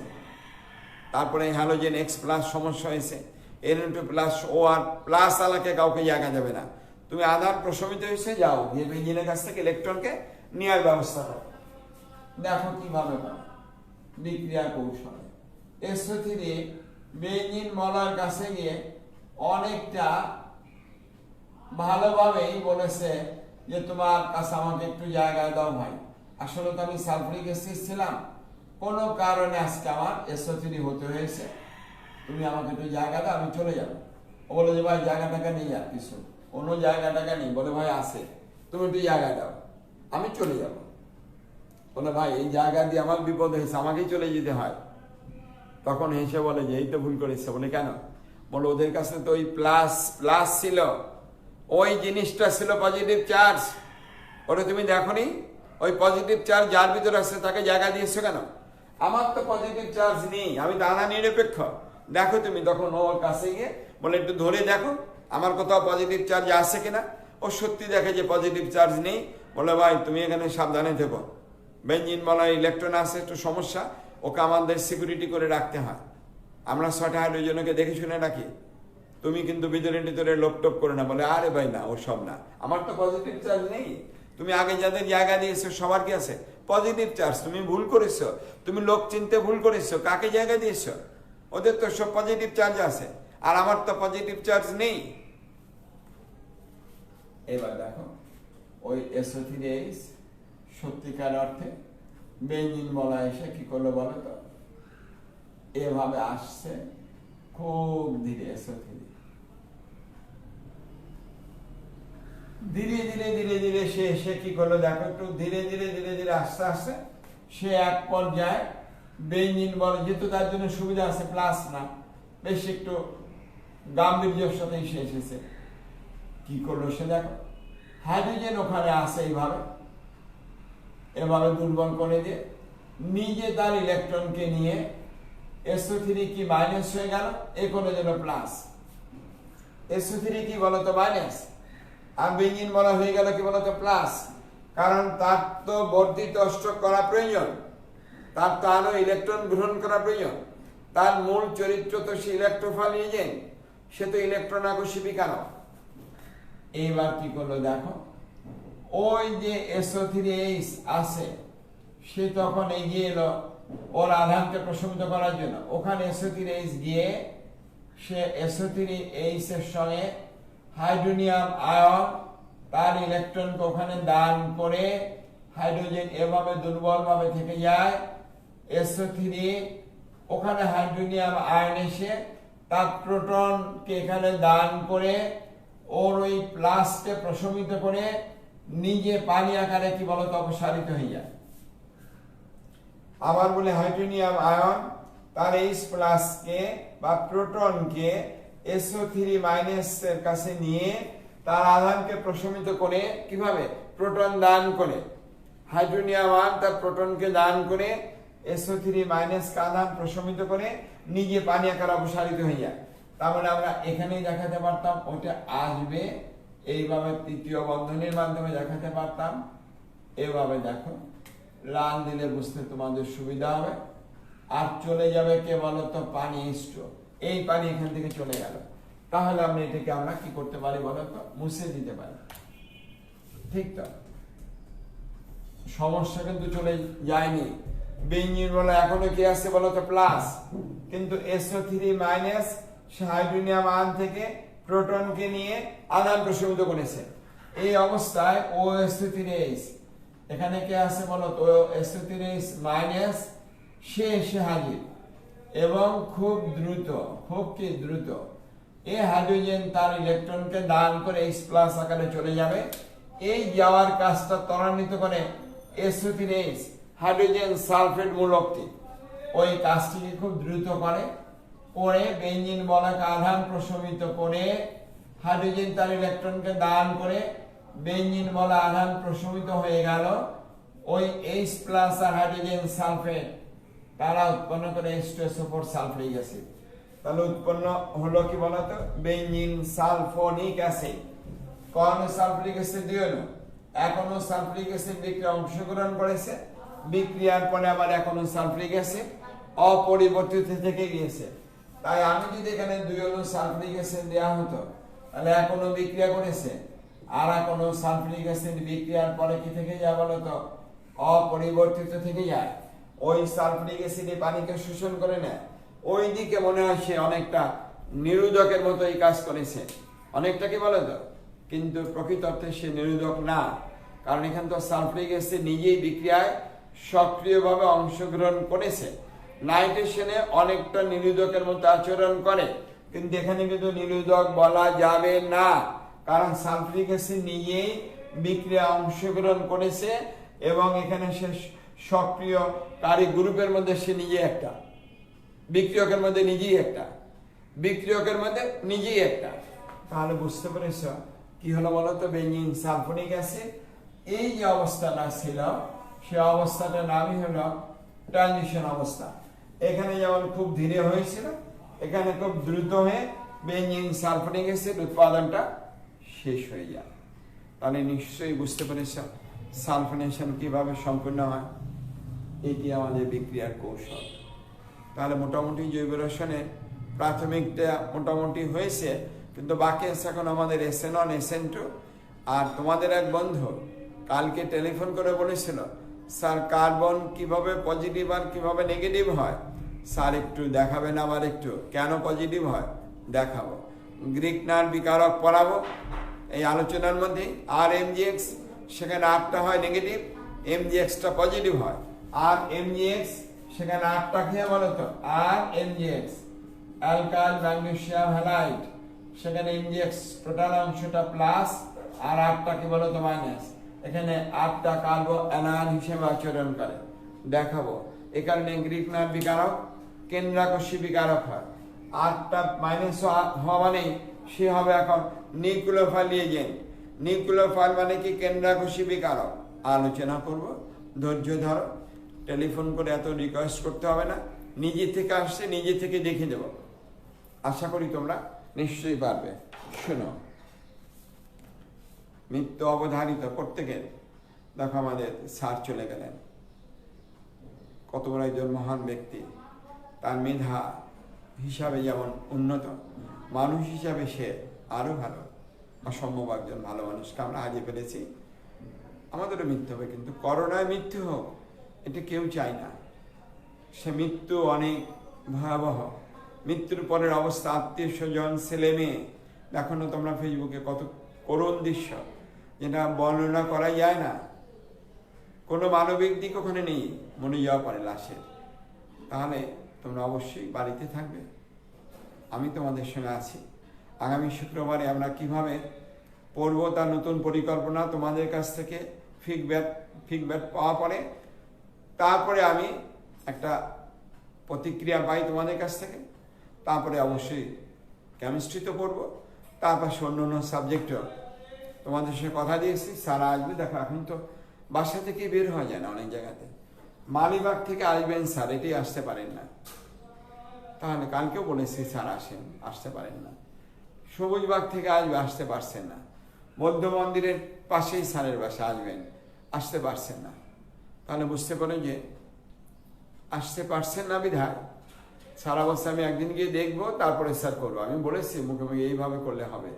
তারপরে হ্যালোজেন X প্লাস সমস্যা হয়েছে, N2 প্লাস ও আর প্লাস আলাকে কাউকে জায়গা দেবে না। তুমি আধার প্রশমিত হয়েছে, যাও গিয়ে বেঞ্জিনের কাছ থেকে ইলেকট্রনকে নেওয়ার ব্যবস্থা করো। দেখো কিভাবে করে বিক্রিয়া কৌশলে। SO3 বেঞ্জিন মলার কাছে গিয়ে অনেকটা ভালোভাবেই বলেছে যে তোমার কাছে আমাকে একটু জায়গা দাও ভাই। আসলে তো আমি সালফিউরিক অ্যাসিড ছিলাম, কোনো কারণে আজকে আমার SO3 হতে হয়েছে, তুমি আমাকে একটু জায়গা দাও, আমি চলে যাবো। ও বলে যে ভাই জায়গাটাকে নেই, আর কিছু কোনো জায়গাটাকে নেই। বলে ভাই আছে, তুমি একটু জায়গা দাও, আমি চলে যাব। বলে ভাই এই জায়গা দিয়ে আমার বিপদ হয়েছে, আমাকেই চলে যেতে হয়। তখন হেসে বলে যে এই তো ভুল করেছে। বলে কেন? বলে ওদের কাছে তো ওই প্লাস প্লাস ছিল, ওই জিনিসটা ছিল পজিটিভ চার্জ। ওটা তুমি দেখোনি? ওই পজিটিভ চার্জ যার ভিতরে আছে তাকে জায়গা দিয়েছো কেন? আমার তো পজিটিভ চার্জ নেই, আমি দানা নিরপেক্ষ, দেখো তুমি। তখন ওর কাছে গিয়ে বলে একটু ধরে দেখো আমার কোথাও পজিটিভ চার্জ আছে কিনা। ও সত্যি দেখে যে পজিটিভ চার্জ নেই। বলে ভাই তুমি এখানে সাবধানে থেকো, বেঞ্জিন বলা ইলেকট্রন আছে, একটু সমস্যা, ওকে আমাদের সিকিউরিটি করে রাখতে হয়। আমরা 6টা হাইড্রোজেনকে দেখে শুনে রাখি। তুমি কিন্তু ভিতরে লোপটোপ করে না, বলে আরে ভাই না ও সব না, আমার তো পজিটিভ চার্জ নেই। তুমি আগে যাদের জায়গা দিয়েছো সবার কি আছে পজিটিভ চার্জ। তুমি ভুল করেছো, তুমি লোক চিনতে ভুল করেছো, কাকে জায়গা দিয়েছো? ওদের তো সব পজিটিভ চার্জ আছে, আর আমার তো পজিটিভ চার্জ নেই। এবার দেখো ওই SO3H সত্যিকার অর্থে বেঞ্জিন বলা এসে কি করলো বলো তো, এভাবে আসছে খুব ধীরে। SO3 ধীরে ধীরে ধীরে ধীরে সে এসে কি করলো দেখো, একটু ধীরে ধীরে ধীরে ধীরে আস্তে আস্তে সে এক পর্যায়ে বেঞ্জিন বলে, যেহেতু তার জন্য সুবিধা আছে, প্লাস না, বেশ একটু গাম্ভীর্যের সাথেই সে এসেছে। কি করলো সে দেখো, হাইড্রোজেন ওখানে আসে এইভাবে, এভাবে দুর্বল করে দিয়ে নিজে তার ইলেকট্রনকে নিয়ে SO3 কি মাইনাস হয়ে গেল, এ কোনো যেন প্লাস। SO3 কি বলতো মাইনাস, আর বেঞ্জিন বলা হয়ে গেল কি বলতো প্লাস। কারণ তার তো বর্ধিত অষ্টক করা প্রয়োজন, তার তো আরো ইলেকট্রন গ্রহণ করা প্রয়োজন। তার মূল চরিত্র তো সে ইলেকট্রোফাইল এজেন্ট, সে তো ইলেকট্রন আকর্ষী বিকারক। এইবার কি করলো দেখো, ওই যে SO3H আছে সে তখন এগিয়ে এলো ওর আধানকে প্রশমিত করার জন্য। ওখানে SO3H গিয়ে সে SO3H এর সঙ্গে হাইড্রোনিয়াম আয়ন তার ইলেকট্রনকে ওখানে দান করে হাইড্রোজেন এভাবে দুর্বলভাবে থেকে যায়। SO3 ওখানে হাইড্রোনিয়াম আয়ন এসে তার প্রোটনকে এখানে দান করে ওর ওই প্লাসকে প্রশমিত করে নিজে পানি আকারে কি বলতো অপসারিত হয়ে যায়। আবার বলে হাইড্রোনিয়াম আয়ন তার H+ কে বা প্রোটনকে SO3 এর কাছে নিয়ে তার আধানকে প্রশমিত করে কিভাবে প্রোটন দান করে, হাইড্রোনিয়াম আয়ন তার প্রোটনকে দান করে SO3 কে আধান প্রশমিত করে নিজে পানি আকারে অপসারিত হয়ে যায়। তার মানে আমরা এখানেই দেখাতে পারতাম ওটা আসবে এইভাবে তৃতীয় বন্ধনীর মাধ্যমে দেখাতে পারতাম। এভাবে দেখো লাল দিলে বুঝতে তোমাদের সুবিধা হবে। আর চলে যাবে কে বলতো পানি H2, এই পানি এখান থেকে চলে গেল। তাহলে আমরা এটাকে আমরা কি করতে পারি বলতো, মুছে দিতে পারি। ঠিক তো, সমস্যা কিন্তু চলে যায়নি। বেঞ্জিন বলে এখনো কি আছে বলতো প্লাস, কিন্তু SO3 সে হাইড্রোনিয়াম আয়ন থেকে প্রোটনকে নিয়ে আধান প্রশমিত করেছে। এই অবস্থায় OSO3H এখানে কে আছে বলতো, SO3H সে এসে হাজির এবং খুব দ্রুত, খুব কি দ্রুত এই হাইড্রোজেন তার ইলেকট্রনকে দান করে H+ আকারে চলে যাবে। এই যাওয়ার কাজটা ত্বরান্বিত করে SO3H হাইড্রোজেন সালফেট মূলকটি, ওই কাজটিকে খুব দ্রুত করে বেঞ্জিন বলকে আধান প্রশমিত করে হাইড্রোজেন তার ইলেকট্রনকে দান করে বেঞ্জিন বলা আধান প্রশমিত হয়ে গেল। ওই H+ আর হাইড্রোজেন সালফেট তারা উৎপন্ন করে H2SO4 সালফিউরিক অ্যাসিড। তাহলে উৎপন্ন হলো কি বলতো, বেঞ্জিন সালফোনিক অ্যাসিড। কোন সালফিউরিক অ্যাসিড দিল, এখনো সালফিউরিক অ্যাসিড বিক্রিয়ায় অংশগ্রহণ করেছে, বিক্রিয়ার পরে আবার এখনো সালফিউরিক অ্যাসিড অপরিবর্তিত থেকে গিয়েছে। তাই আমি যদি এখানে 2 অণু সালফিউরিক অ্যাসিড দেওয়া হতো তাহলে এখনো বিক্রিয়া করেছে, আর এখনো সালফিউরিক অ্যাসিড বিক্রিয়ার পরে কি থেকে যায় বলতো, অপরিবর্তিত থেকে যায়। ওই সালফিউরিক অ্যাসিড পানিকে শোষণ করে নেয়। ওই দিকে মনে হয় সে অনেকটা নিরোধকের মতো এই কাজ করেছে, অনেকটা কি বলতো, কিন্তু প্রকৃত অর্থে সে নিরোধক না। কারণ এখানে তো সালফিউরিক অ্যাসিড নিজেই বিক্রিয়ায় সক্রিয়ভাবে অংশগ্রহণ করেছে। নাইট্রেশনে অনেকটা নিরোধকের মতো আচরণ করে, কিন্তু এখানে কিন্তু নিরোধক বলা যাবে না, কারণ সালফিউরিক অ্যাসিড নিজেই বিক্রিয়া অংশগ্রহণ করেছে এবং এখানে সে সক্রিয়কারী গ্রুপের মধ্যে সে নিজে একটা, বিক্রিয়কের মধ্যে নিজেই একটা, বিক্রিয়কের মধ্যে নিজেই একটা। তাহলে বুঝতে পেরেছ কি হলো বলতো, বেঞ্জিন সালফোনিক অ্যাসিড এই যে অবস্থাটা ছিল সে অবস্থাটার নামই হলো ট্রানজিশন অবস্থা। এখানে যেমন খুব ধীরে হয়েছিল, এখানে খুব দ্রুত হয়ে বেঞ্জিন সালফোনিক অ্যাসিড উৎপাদনটা শেষ হয়ে যায়। তাহলে নিশ্চয়ই বুঝতে পেরেছ সালফোনেশন কিভাবে সম্পূর্ণ হয়। এটি আমাদের বিক্রিয়ার কৌশল। তাহলে মোটামুটি জৈব রসায়নের প্রাথমিকটা মোটামুটি হয়েছে, কিন্তু বাকি আছে এখন আমাদের SN1 SN2। আর তোমাদের এক বন্ধু কালকে টেলিফোন করে বলেছিল, স্যার কার্বন কিভাবে পজিটিভ আর কিভাবে নেগেটিভ হয় স্যার একটু দেখাবেন, আবার একটু কেন পজিটিভ হয় দেখাবো। গ্রিক নার বিকারক পড়াবো এই আলোচনার মধ্যে। আর MgX সেখানে 8টা হয় নেগেটিভ, MgXটা পজিটিভ হয়। আর MgX সেখানে 8টা খেয়ে বলো তো, আর MgX অ্যালকাইল ম্যাগনেসিয়াম হ্যালাইড, সেখানে MgX টোটাল অংশটা প্লাস আর 8টা কি বলো তো মাইনাস। এখানে 8টা কার্বো অ্যানায়ন হিসেবে আচরণ করে দেখাবো। এই কারণে গ্রিক নার বিকারক কেন্দ্রাকর্ষী বিকারক হয়। 8টা মাইনাস হওয়া মানে সে হবে এখন নিউক্লিওফাইল এজেন্ট। নিউক্লিওফাইল মানে কি কেন্দ্রাকর্ষী বিকারক। আলোচনা করব, ধৈর্য ধরো। টেলিফোন করে এত রিকোয়েস্ট করতে হবে না, নিজে থেকে আসছে নিজে থেকে দেখে দেব। আশা করি তোমরা নিশ্চয়ই পারবে। শোনো, মৃত্যু অবধারিত প্রত্যেকের। দেখো আমাদের স্যার চলে গেলেন, কত বড় একজন মহান ব্যক্তি। তার মেধা হিসাবে যেমন উন্নত, মানুষ হিসাবে সে আরো ভালো। অসম্ভব একজন ভালো মানুষকে আমরা হারিয়ে ফেলেছি। আমাদেরও মৃত্যু হবে, কিন্তু করোনায় মৃত্যু হোক এটা কেউ চায় না। সে মৃত্যু অনেক ভয়াবহ। মৃত্যুর পরের অবস্থা, আত্মীয় স্বজন, ছেলে মেয়ে, দেখো না তোমরা ফেসবুকে কত করুণ দৃশ্য, যেটা বর্ণনা করা যায় না। কোনো মানবিক দিক ওখানে নেই, মনে যাওয়া পারে লাশের। তাহলে তোমরা অবশ্যই বাড়িতে থাকবে, আমি তোমাদের সঙ্গে আছি। আগামী শুক্রবারে আমরা কিভাবে পড়ব তার নতুন পরিকল্পনা তোমাদের কাছ থেকে ফিডব্যাক পাওয়া পরে, তারপরে আমি একটা প্রতিক্রিয়া পাই তোমাদের কাছ থেকে। তারপরে অবশ্যই কেমিস্ট্রি তো পড়বো, তারপর অন্য অন্য সাবজেক্টও তোমাদের সঙ্গে কথা দিয়েছি। সারা আসবে, দেখো এখন তো বাসা থেকে বের হওয়া যায় না অনেক জায়গাতে। মালিবাগ থেকে আসবেন স্যার, এটাই আসতে পারেন না। তাহলে কালকেও বলেছি স্যার আসতে পারেন না। সবুজবাগ থেকে আসতে পারছেন না। বৌদ্ধ মন্দিরের পাশেই স্যারের বাসা, আসতে পারছেন না। তাহলে বুঝতে পারেন যে আসতে পারছেন না বিধায় সারা বছর আমি একদিন গিয়ে দেখবো, তারপরে স্যার করবো। আমি বলেছি মুখে মুখে এইভাবে করলে হবে,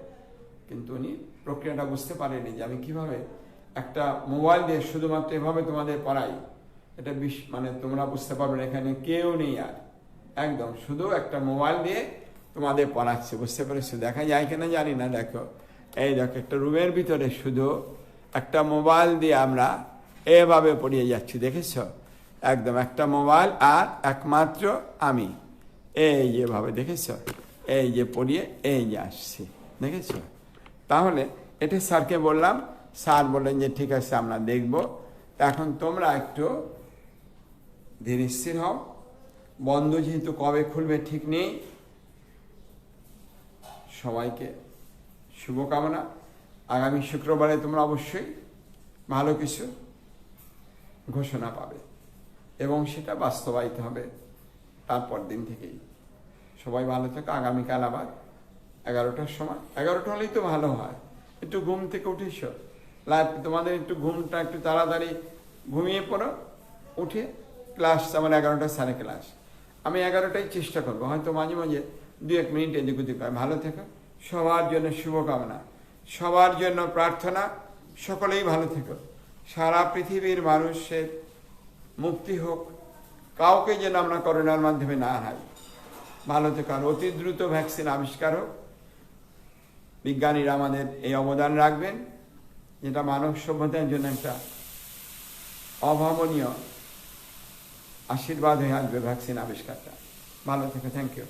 কিন্তু উনি প্রক্রিয়াটা বুঝতে পারেনি যে আমি কিভাবে একটা মোবাইল দিয়ে শুধুমাত্র এভাবে তোমাদের পড়াই। এটা মানে তোমরা বুঝতে পারবে না, এখানে কেউ নেই আর, একদম শুধু একটা মোবাইল দিয়ে তোমাদের পড়াচ্ছে। বুঝতে পেরেছো? দেখা যায় কিনা জানি না। দেখো, এই দেখো একটা রুমের ভিতরে শুধু একটা মোবাইল দিয়ে আমরা এভাবে পড়িয়ে যাচ্ছি, দেখেছ? একদম একটা মোবাইল আর একমাত্র আমি, এই যেভাবে দেখেছ, এই যে পড়িয়ে এই যে আসছি, দেখেছ? তাহলে এটা স্যারকে বললাম, স্যার বললেন যে ঠিক আছে আমরা দেখব। এখন তোমরা একটু ধীর স্থির হও। বন্ধ যেহেতু কবে খুলবে ঠিক নেই। সবাইকে শুভকামনা। আগামী শুক্রবারে তোমরা অবশ্যই ভালো কিছু ঘোষণা পাবে এবং সেটা বাস্তবায়িত হবে তারপর দিন থেকেই। সবাই ভালো থেকো। আগামীকাল আবার 11টার সময়, 11টা হলেই তো ভালো হয়। একটু ঘুম থেকে উঠেছ, লাইভ তোমাদের একটু ঘুমটা একটু তাড়াতাড়ি ঘুমিয়ে পড়ো, উঠে ক্লাস আমার 11টার সাড়ে ক্লাস। আমি 11টায় চেষ্টা করবো, হয়তো মাঝে মাঝে 2-1 মিনিট এদিক ওদিক হয়। ভালো থেকো। সবার জন্য শুভকামনা, সবার জন্য প্রার্থনা, সকলেই ভালো থেকো। সারা পৃথিবীর মানুষের মুক্তি হোক, কাউকে যেন আমরা করোনার মাধ্যমে না হাই। ভালো থেকো। আর অতি দ্রুত ভ্যাকসিন আবিষ্কার হোক। বিজ্ঞানীরা আমাদের এই অবদান রাখবেন, যেটা মানব সভ্যতার জন্য একটা অভাবনীয় আশীর্বাদ হয়ে আসবে ভ্যাকসিন আবিষ্কারটা। ভালো থেকো। Thank you.